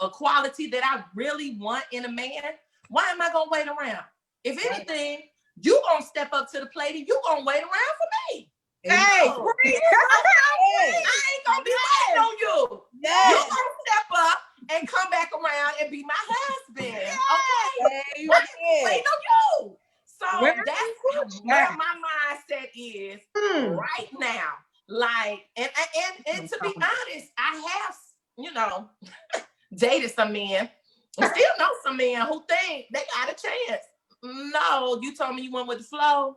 S3: a quality that I really want in a man, why am I gonna wait around? If anything, you gonna step up to the plate and you gonna wait around for me. Hey, I ain't gonna be waiting on you. Yes. You gonna step up and come back around and be my husband. Okay? Waiting on you. So that's where my mindset is right now. Like, and to be honest, I have, you know, dated some men and still know some men who think they got a chance. No, you told me you went with the flow.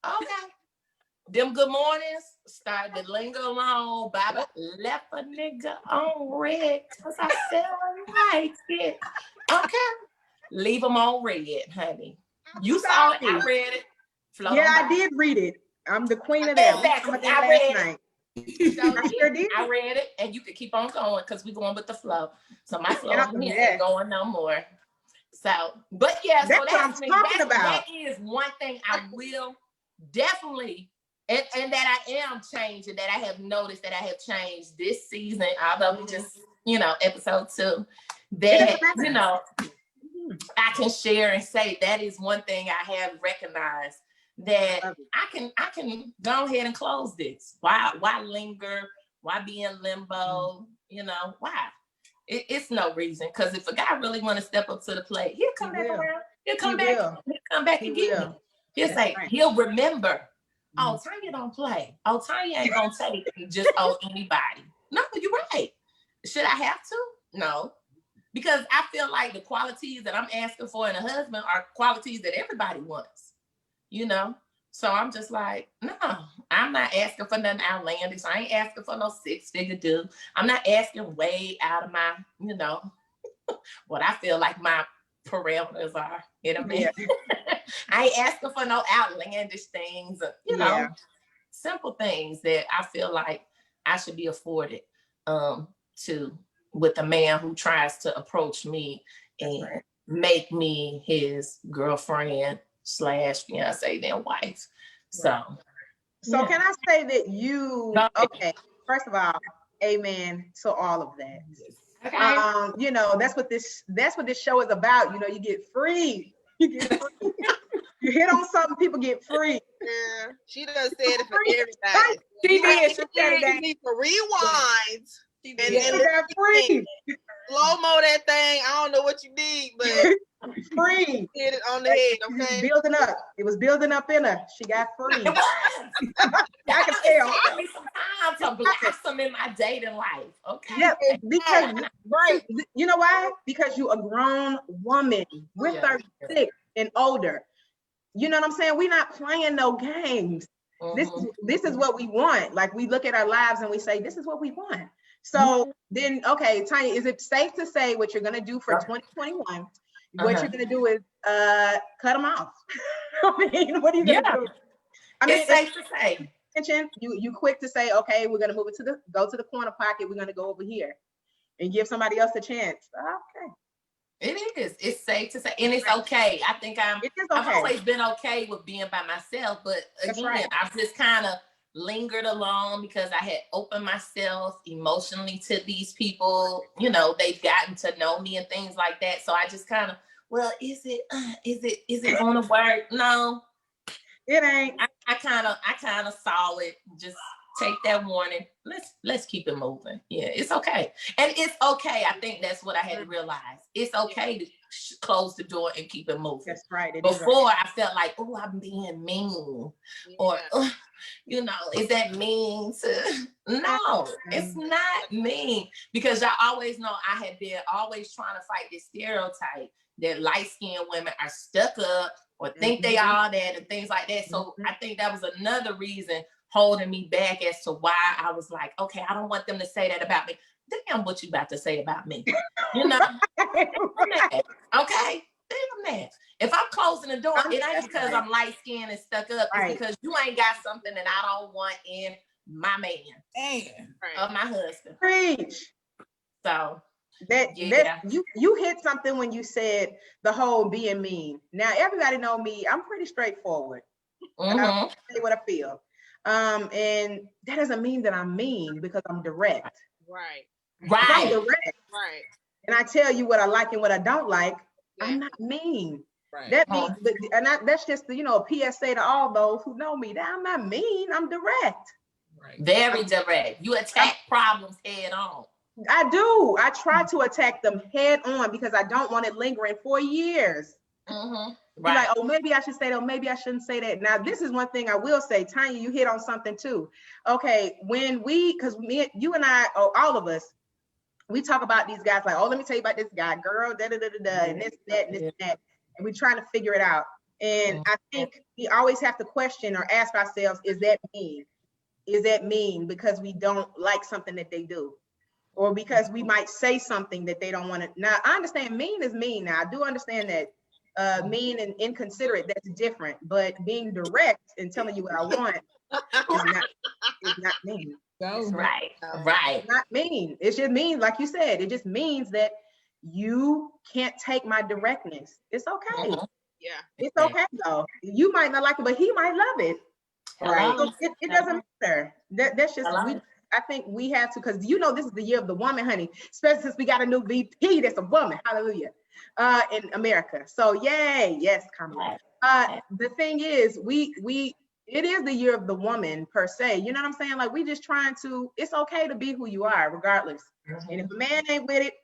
S3: Okay. Them good mornings started to linger along. Baba left a nigga on red because I felt like it. Okay. Leave them on red, honey. You saw it. I read it.
S1: I did read it. I'm the queen of that.
S3: Exactly. I read it. I read it, and you could keep on going because we're going with the flow. So my flow ain't going no more. So, but yeah,
S1: that's what I'm talking about.
S3: That is one thing I will definitely, and that I am changing, that I have noticed that I have changed this season, although we just, you know, episode 2, that, you know, I can share and say that is one thing I have recognized, that I can go ahead and close this. Why linger? Why be in limbo? You know, why? It's no reason. Because if a guy really want to step up to the plate, he'll come back around. He'll come back. He'll come back and get me. He'll say, he'll remember. Oh, Tanya don't play. Oh, Tanya ain't gonna take just anybody. No, you're right. Should I have to? No. Because I feel like the qualities that I'm asking for in a husband are qualities that everybody wants, you know? So I'm just like, no, I'm not asking for nothing outlandish. I ain't asking for no 6-figure dude. I'm not asking way out of my, you know, what I feel like my parameters are. You know what I mean? I ain't asking for no outlandish things, you know, simple things that I feel like I should be afforded with a man who tries to approach me and make me his girlfriend / fiance, then wife. So
S1: can I say that you, okay, first of all, amen to all of that.
S3: Okay.
S1: You know, that's what this show is about. You know, you get free. You get free. You hit on something, people get free.
S5: Yeah, she done said it for everybody.
S1: She did. She said it.
S5: You need to rewind
S1: and got free.
S5: Slow-mo that thing. I don't know what you need, but
S1: free.
S5: hit it on the head, okay?
S1: Building up. It was building up in her. She got free.
S3: I can tell. It me some time to blossom in my dating life. Okay.
S1: Yeah, because you know why? Because you a grown woman. We're 36 and older. You know what I'm saying? We're not playing no games. This is what we want. Like, we look at our lives and we say, this is what we want. So then, okay, Tanya, is it safe to say what you're gonna do for 2021? What you're gonna do is cut them off. I mean, what are you gonna do? I mean,
S3: it's safe to say.
S1: You quick to say, okay, we're gonna move it go to the corner pocket. We're gonna go over here and give somebody else a chance. Okay.
S3: It is. It's safe to say, and it's okay. I think I've always been okay with being by myself, but again, I've just kind of lingered along because I had opened myself emotionally to these people. You know, they've gotten to know me and things like that. So I just kind of, well, is it gonna work? No,
S1: it ain't.
S3: I kind of saw it. Just take that warning. Let's keep it moving. Yeah, it's okay. And it's okay. I think that's what I had to realize. It's okay to close the door and keep it moving.
S1: That's right.
S3: Before I felt like, oh, I'm being mean. Or, you know, is that mean to? No, it's not mean. Because y'all always know I had been always trying to fight this stereotype that light-skinned women are stuck up or think they are that and things like that. So I think that was another reason holding me back as to why I was like, okay, I don't want them to say that about me. Damn, what you about to say about me? You know, okay, damn that. If I'm closing the door, it ain't because I'm light skinned and stuck up. It's because you ain't got something that I don't want in my man or my husband.
S1: Preach.
S3: So
S1: that you hit something when you said the whole being mean. Now everybody know me. I'm pretty straightforward. And I don't say what I feel. And that doesn't mean that I'm mean because I'm direct.
S5: Right.
S1: I'm direct.
S5: Right.
S1: And I tell you what I like and what I don't like. I'm not mean. Right. That means, that's just a PSA to all those who know me. That I'm not mean. I'm direct.
S3: Right. Very direct. You attack problems head on.
S1: I do. I try to attack them head on because I don't want it lingering for years. Right. Like, oh, maybe I should say that, or maybe I shouldn't say that. Now, this is one thing I will say, Tanya, you hit on something too. Okay, because you and I, all of us, we talk about these guys like, oh, let me tell you about this guy, girl, and this, that, and this, that. And we're trying to figure it out. And I think we always have to question or ask ourselves, is that mean? Is that mean because we don't like something that they do? Or because we might say something that they don't want to. Now, I understand mean is mean. Now, I do understand that mean and inconsiderate, that's different. But being direct and telling you what I want is not mean.
S3: That's right. Right.
S1: It's not mean. It's just mean, like you said. It just means that you can't take my directness. It's okay.
S5: Yeah.
S1: It's okay though. You might not like it, but he might love it. Right. So it doesn't matter. That's just I think we have to, because this is the year of the woman, honey. Especially since we got a new VP that's a woman. Hallelujah. In America. So yay, yes, Kamala. The thing is, it is the year of the woman per se. You know what I'm saying? Like, we just trying to, it's okay to be who you are, regardless. And if a man ain't with it,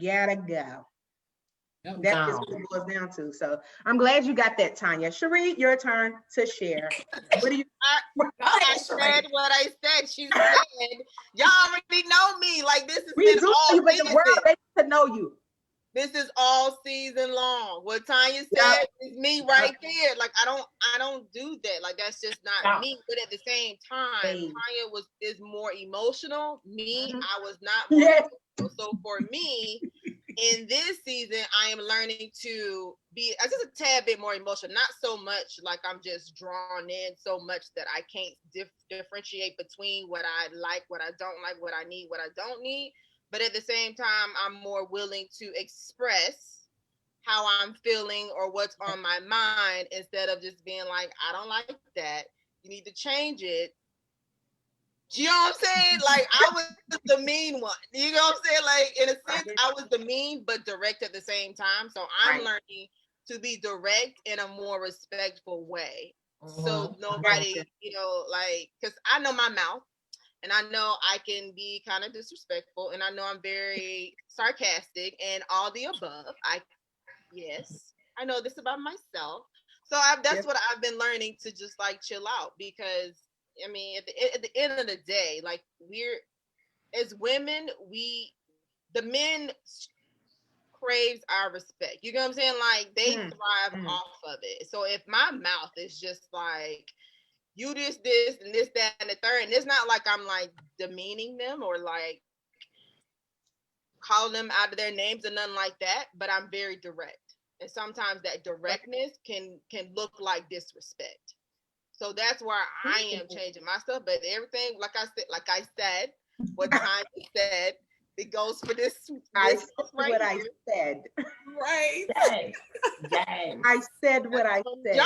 S1: gotta go. That's just what it boils down to. So I'm glad you got that, Tanya. Cherie, your turn to share. What do you?
S5: I said what I said. She said, y'all already know me. Like, this is
S1: all but the world they to know you.
S5: This is all season long. What Tanya said is me right there. Like, I don't do that. Like, that's just not me. But at the same time, Tanya is more emotional. Me, I was not. So for me, in this season, I am learning to be just a tad bit more emotional. Not so much like I'm just drawn in so much that I can't differentiate between what I like, what I don't like, what I need, what I don't need. But at the same time, I'm more willing to express how I'm feeling or what's on my mind instead of just being like, I don't like that. You need to change it. Do you know what I'm saying? Like, I was the mean one. You know what I'm saying? Like, in a sense, I was the mean but direct at the same time. So I'm learning to be direct in a more respectful way. So nobody, like, because I know my mouth and I know I can be kind of disrespectful and I know I'm very sarcastic and all the above. Yes, I know this about myself. So that's what I've been learning, to just like chill out, because I mean, at the end of the day, like, we're, as women, the men craves our respect. You know what I'm saying? Like, they thrive off of it. So if my mouth is just like, you this, and this, that, and the third, and it's not like I'm like demeaning them or like calling them out of their names or nothing like that, but I'm very direct. And sometimes that directness can look like disrespect. So that's where I am changing my stuff. But everything, like I said, what time you said, it goes for this.
S1: I said what I said.
S5: Right.
S3: Yes.
S1: I said what I said.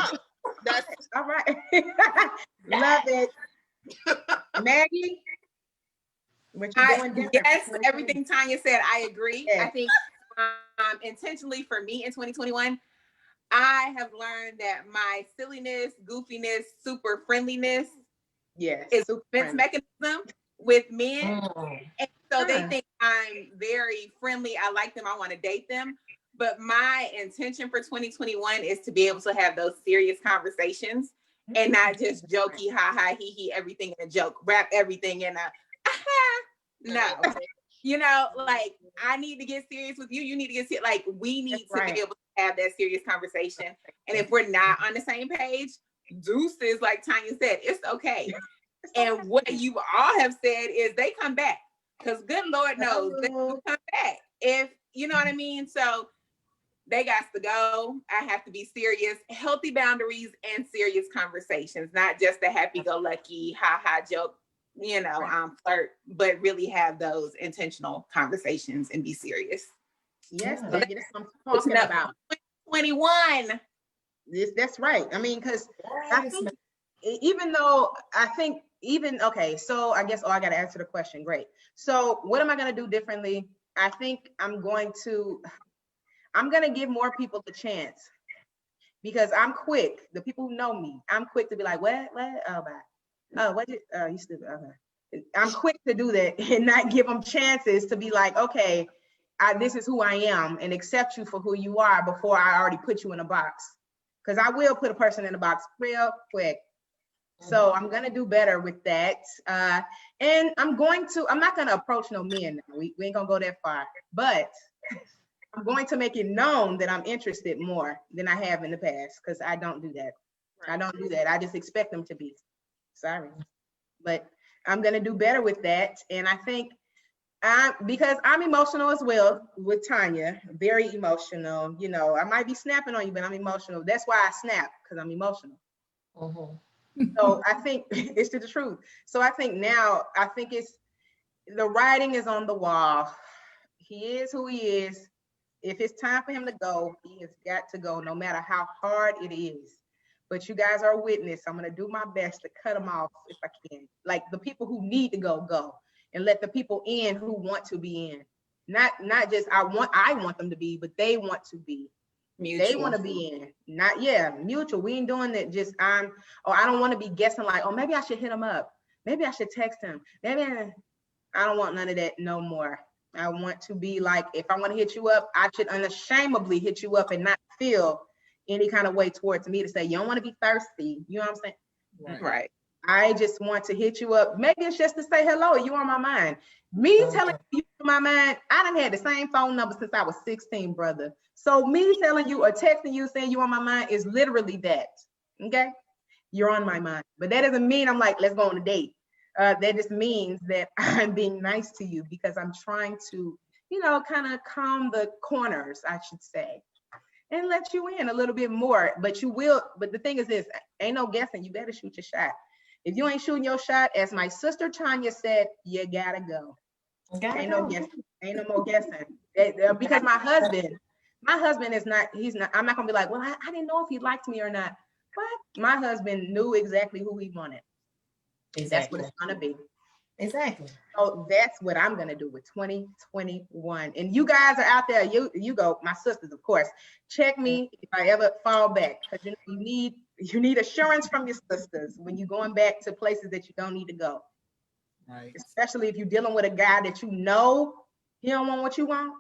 S5: That's
S1: all right. Love it. Maggie, what you doing different?
S2: Yes, everything Tanya said, I agree. Yes. I think intentionally for me in 2021, I have learned that my silliness, goofiness, super friendliness is a defense mechanism with men. And so they think I'm very friendly. I like them. I want to date them. But my intention for 2021 is to be able to have those serious conversations and not just jokey, ha ha, he he, everything in a joke, wrap everything in a no. Like, I need to get serious with you. You need to get serious. Like, we need to be able to have that serious conversation. And if we're not on the same page, deuces, like Tanya said, it's okay. And what you all have said is they come back, because good Lord knows they will come back. If you know what I mean. So they got to go. I have to be serious, healthy boundaries and serious conversations, not just a happy-go-lucky, ha-ha joke, flirt, but really have those intentional conversations and be serious.
S1: Yes, so that's what I'm talking about.
S2: 21.
S1: That's right. I mean, because I think, even though I think so I guess, I got to answer the question. Great. So what am I going to do differently? I think I'm going to give more people the chance, because I'm quick. The people who know me, I'm quick to be like, what? Oh, bye. Oh, what did, you stupid. Okay. I'm quick to do that and not give them chances to be like, okay, this is who I am, and accept you for who you are before I already put you in a box. Because I will put a person in a box real quick. So I'm going to do better with that. And I'm not going to approach no men now. We ain't going to go that far. But I'm going to make it known that I'm interested more than I have in the past, because I don't do that. I don't do that. I just expect them to be. Sorry. But I'm going to do better with that. And I think because I'm emotional as well with Tanya, very emotional. I might be snapping on you, but I'm emotional. That's why I snap, because I'm emotional. So I think it's the truth. So I think now, it's the writing is on the wall. He is who he is. If it's time for him to go, he has got to go, no matter how hard it is. But you guys are a witness. I'm going to do my best to cut them off if I can. Like, the people who need to go, and let the people in who want to be in. Not just I want them to be, but they want to be. Mutual. They want to be in. Mutual. We ain't doing that just I don't want to be guessing like, oh, maybe I should hit him up. Maybe I should text him. Maybe I don't want none of that no more. I want to be like, if I want to hit you up, I should unashamedly hit you up and not feel any kind of way towards me to say, you don't want to be thirsty. You know what I'm saying? Right. I just want to hit you up. Maybe it's just to say hello. You on my mind. Me telling you on my mind, I done had the same phone number since I was 16, brother. So me telling you or texting you saying you on my mind is literally that. Okay? You're on my mind. But that doesn't mean I'm like, let's go on a date. That just means that I'm being nice to you, because I'm trying to kind of calm the corners, I should say, and let you in a little bit more. But the thing is this, ain't no guessing. You better shoot your shot. If you ain't shooting your shot, as my sister Tanya said, you gotta go. Ain't no guessing. Ain't no more guessing. Because my husband is not, I'm not gonna be like, well, I didn't know if he liked me or not. But my husband knew exactly who he wanted. Exactly. That's what it's gonna be.
S3: Exactly.
S1: So that's what I'm gonna do with 2021. And you guys are out there, you go, my sisters, of course. Check me if I ever fall back, because you need assurance from your sisters when you're going back to places that you don't need to go.
S4: Right.
S1: Especially if you're dealing with a guy that you know he don't want what you want.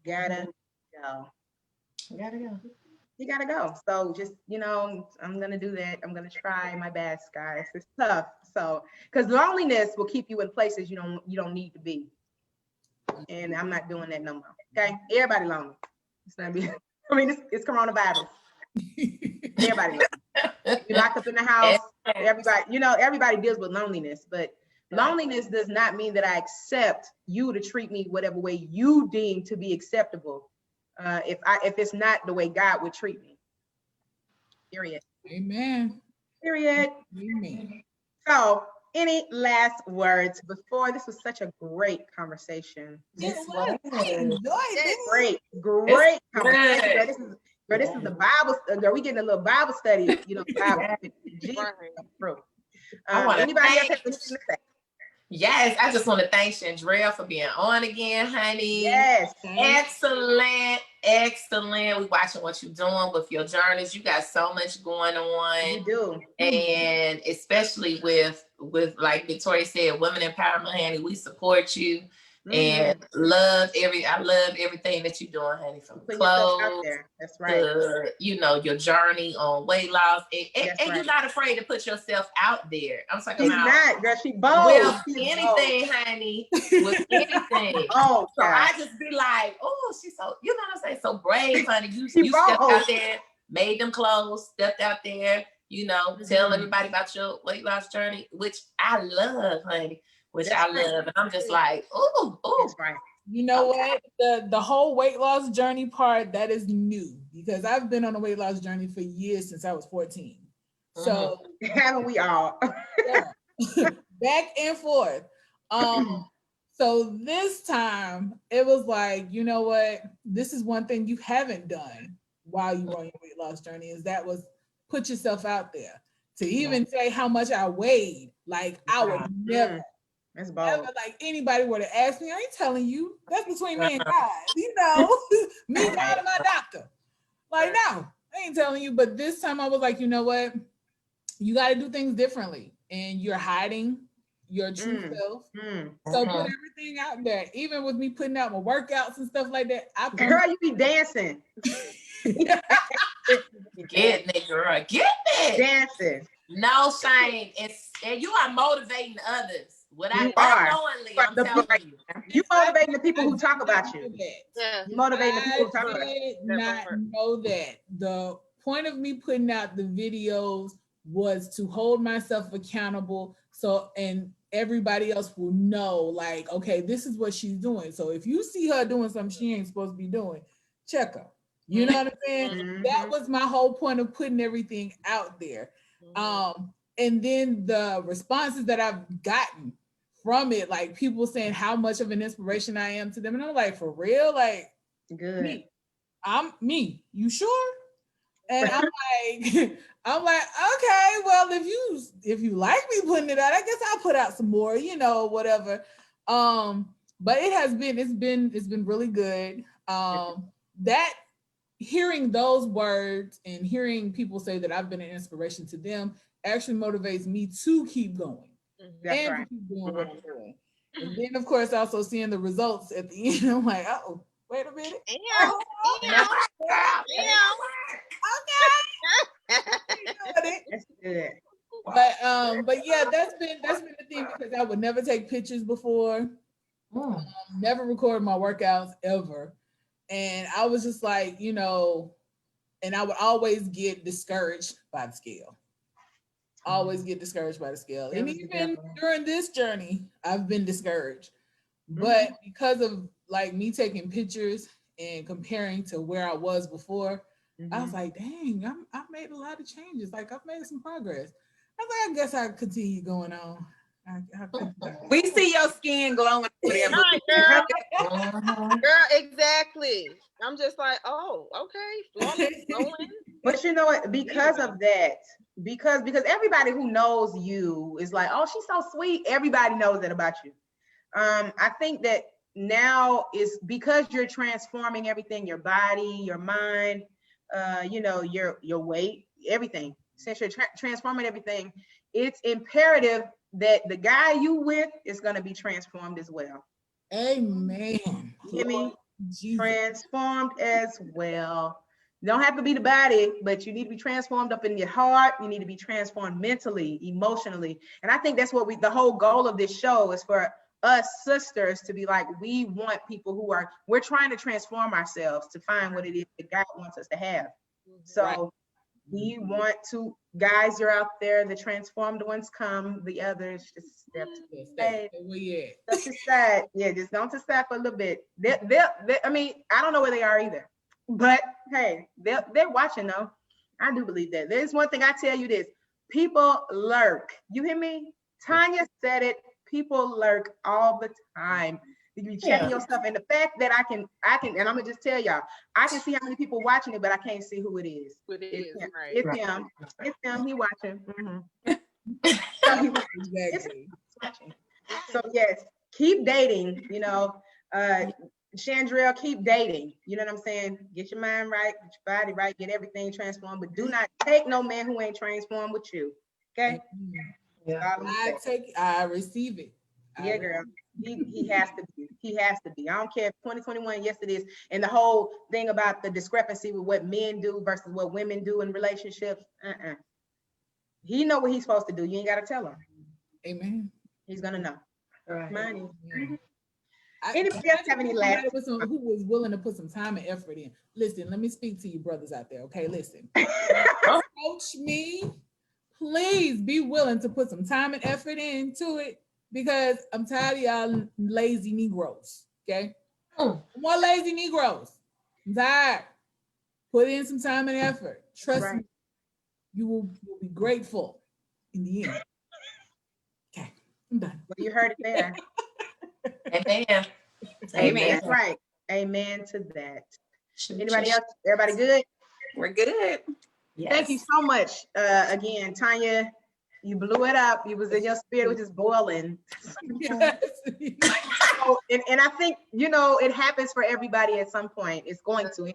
S1: Gotta go. You gotta go. So just, I'm gonna do that. I'm gonna try my best, guys. It's tough. So, because loneliness will keep you in places you don't need to be. And I'm not doing that no more. Okay, everybody lonely. It's not be. I mean, it's coronavirus. Everybody lonely. You're locked up in the house. Everybody deals with loneliness, but loneliness does not mean that I accept you to treat me whatever way you deem to be acceptable. If it's not the way God would treat me. Period.
S4: Amen.
S1: Period.
S4: Amen.
S1: So, any last words before? This was such a great conversation.
S3: Yes,
S1: Great conversation. This is the Bible. Girl, we getting a little Bible study. Bible. Anybody else have anything to say?
S3: Yes, I just want to thank Chandrell for being on again, honey.
S1: Yes.
S3: Excellent. We watching what you're doing with your journeys. You got so much going on.
S1: You do.
S3: And especially with like Victoria said, women empowerment, honey, we support you. And I love everything that you're doing, honey, from clothes
S1: out there. That's right.
S3: to, your journey on weight loss. And you're not afraid to put yourself out there. I'm talking about.
S1: She's not, girl. She bold.
S3: With anything, honey. With anything. So I just be like, oh, she's so, you know what I'm saying? So brave, honey. You stepped out there, made them clothes, stepped out there, tell everybody about your weight loss journey, which I love, honey. And I'm just like, oh,
S1: that's right.
S4: You know what? The whole weight loss journey part, that is new, because I've been on a weight loss journey for years, since I was 14. So
S1: haven't we all?
S4: Yeah. Back and forth. So this time it was like, you know what? This is one thing you haven't done while you were on your weight loss journey, is that was put yourself out there. To even say how much I weighed, like I would never.
S1: That's bold.
S4: Ever, like anybody were to ask me, I ain't telling you. That's between me and God. Me, God, and my doctor. Like, no, I ain't telling you. But this time I was like, you know what? You got to do things differently. And you're hiding your true self. So put everything out there. Even with me putting out my workouts and stuff like that.
S1: Girl, you be dancing.
S3: Get it, girl. Get it.
S1: Dancing.
S3: No shame. And you are motivating others. I'm telling you.
S1: You motivating the people who talk about you. You motivating the people who talk about you.
S4: I did not know that. The point of me putting out the videos was to hold myself accountable, and everybody else will know, like, okay, this is what she's doing. So if you see her doing something she ain't supposed to be doing, check her. You know what I'm saying? That was my whole point of putting everything out there. And then the responses that I've gotten from it, like people saying how much of an inspiration I am to them. And I'm like, for real? Like,
S1: good.
S4: I'm me. You sure? And I'm like, okay, well, if you like me putting it out, I guess I'll put out some more, whatever. But it's been really good. That hearing those words and hearing people say that I've been an inspiration to them actually motivates me to keep going.
S1: That's right.
S4: To keep doing what I'm doing. And then, of course, also seeing the results at the end, I'm like, oh, wait a minute. Okay.
S1: That's good.
S4: But yeah, that's been the thing, because I would never take pictures before, never record my workouts ever. And I was just like, and I would always get discouraged by the scale. And even during this journey, I've been discouraged. But because of like me taking pictures and comparing to where I was before, I was
S1: Mhm.
S4: like, dang, I've made a lot of changes. Like I've made some progress. I was like, I guess I continue going on. I continue.
S2: We see your skin glowing over there. But
S5: Right, girl.
S3: Uh-huh.
S5: Girl, exactly. I'm just like, oh, okay, flawless, glowing.
S1: But you know what? Because of that, because everybody who knows you is like, oh, she's so sweet. Everybody knows that about you. I think that now is because you're transforming everything, your body, your mind, you know, your weight, everything. Since you're transforming everything, it's imperative that the guy you with is going to be transformed as well.
S4: Amen.
S1: You hear me?
S4: Jesus.
S1: Transformed as well. You don't have to be the body, but you need to be transformed up in your heart. You need to be transformed mentally, emotionally. And I think that's what the whole goal of this show is for us sisters to be like, we want people we're trying to transform ourselves to find what it is that God wants us to have. So
S4: Right.
S1: we want to, guys, you're out there, the transformed ones come, the others just step to the side.
S4: Where you at?
S1: Step to the side. Yeah, just don't to side for a little bit. I mean, I don't know where they are either. But hey, they're watching though. I do believe that. There's one thing I tell you this. People lurk. You hear me? Tanya said it. People lurk all the time. You be checking yourself. And the fact that I can, and I'm gonna just tell y'all, I can see how many people watching it, but I can't see who it is. It's him.
S5: Right.
S1: It's him. It's him. He watching. So he watching.
S4: Exactly.
S1: It's watching. So yes, keep dating, you know. Chandrell, keep dating. You know what I'm saying? Get your mind right, get your body right, get everything transformed, but do not take no man who ain't transformed with you. Okay?
S3: Yeah.
S4: I receive it.
S1: Yeah, girl. He has to be. He has to be. I don't care if 2021, yes it is. And the whole thing about the discrepancy with what men do versus what women do in relationships. He know what he's supposed to do. You ain't gotta tell him.
S4: Amen.
S1: He's gonna know.
S3: Right.
S1: Money.
S4: Anybody
S1: else have any last?
S4: Who was willing to put some time and effort in? Listen, let me speak to you brothers out there. Okay, listen. Coach me. Please be willing to put some time and effort into it because I'm tired of y'all lazy Negroes. Okay, more lazy Negroes. I'm tired. Put in some time and effort. Trust me, you will be grateful in the end. Okay, I'm done.
S1: Well, you heard it there.
S3: Amen.
S2: Amen.
S1: That's right. Amen to that. Anybody else? Everybody good?
S2: We're good.
S3: Yes.
S1: Thank you so much. Again, Tanya, you blew it up. You was in your spirit, was just boiling.
S4: Yes.
S1: So, and I think, you know, it happens for everybody at some point. It's going to.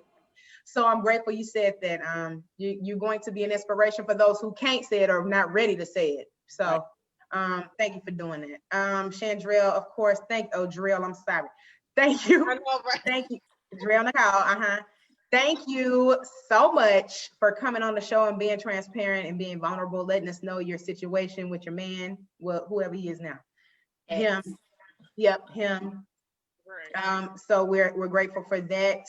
S1: So I'm grateful you said that you're going to be an inspiration for those who can't say it or not ready to say it. So thank you for doing that. Chandrell, of course, Drill, I'm sorry. Thank you.
S5: I know, right?
S1: Thank you. Drill Nicole, Thank you so much for coming on the show and being transparent and being vulnerable, letting us know your situation with your man, well, whoever he is now. Him. Yep, him.
S5: Right.
S1: So we're grateful for that.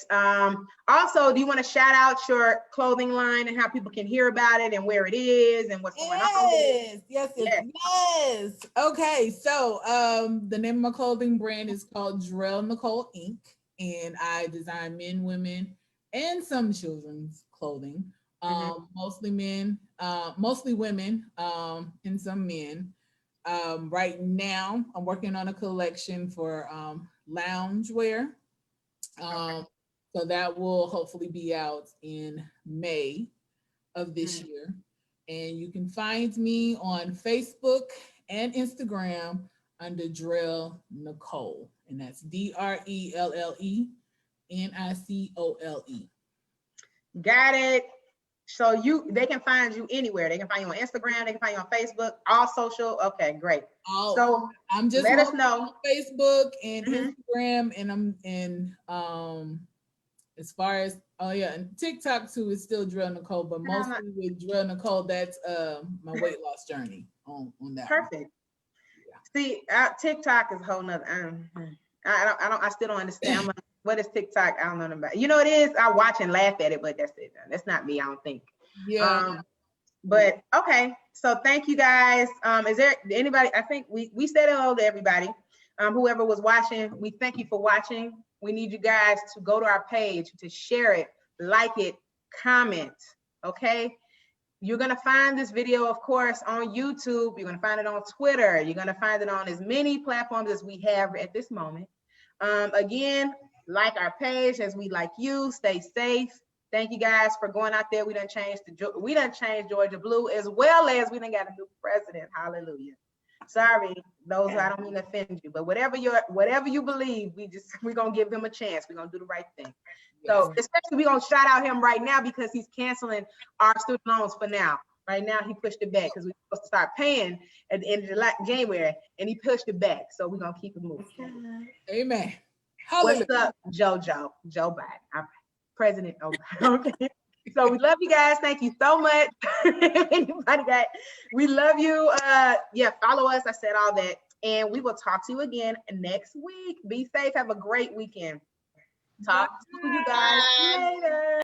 S1: Also, do you want to shout out your clothing line and how people can hear about it and where it is and what's going on?
S4: Yes. Okay, so the name of my clothing brand is called Drell Nicole Inc. And I design men, women, and some children's clothing. Mostly men, mostly women, and some men. Right now, I'm working on a collection for loungewear. So that will hopefully be out in May of this year. And you can find me on Facebook and Instagram under Drell Nicole. And that's DRELLE NICOLE.
S1: Got it. So they can find you anywhere. They can find you on Instagram. They can find you on Facebook. All social. Okay, great. So
S4: I'm just
S1: let us know
S4: on Facebook and Instagram, and I'm in as far as and TikTok too is still Drell Nicole, but mostly with Drell Nicole, that's my weight loss journey on that.
S1: Perfect. Yeah. See, TikTok is a whole nother. I still don't understand. I'm like, what is TikTok? I don't know about. You know, it is. I watch and laugh at it, but that's it. That's not me. I don't think.
S4: Yeah.
S1: But okay. So thank you guys. Is there anybody? I think we said hello to everybody. Whoever was watching, we thank you for watching. we need you guys to go to our page, to share it, like it, comment, okay? You're gonna find this video, of course, on YouTube. You're gonna find it on Twitter. You're gonna find it on as many platforms as we have at this moment. Again, like our page as we like you. Stay safe. Thank you guys for going out there. We done changed Georgia blue, as well as we done got a new president. Hallelujah. Sorry, those I don't mean to offend you, but whatever you believe, we're gonna give him a chance. We're gonna do the right thing. So especially we're gonna shout out him right now because he's canceling our student loans for now. Right now he pushed it back because we're supposed to start paying at the end of January, and he pushed it back. So we're gonna keep it moving.
S4: Amen.
S1: Hallelujah. What's up, Joe Biden, our President Obama. Okay. So we love you guys. Thank you so much. We love you. Follow us. I said all that. And we will talk to you again next week. Be safe. Have a great weekend. Talk to you guys later.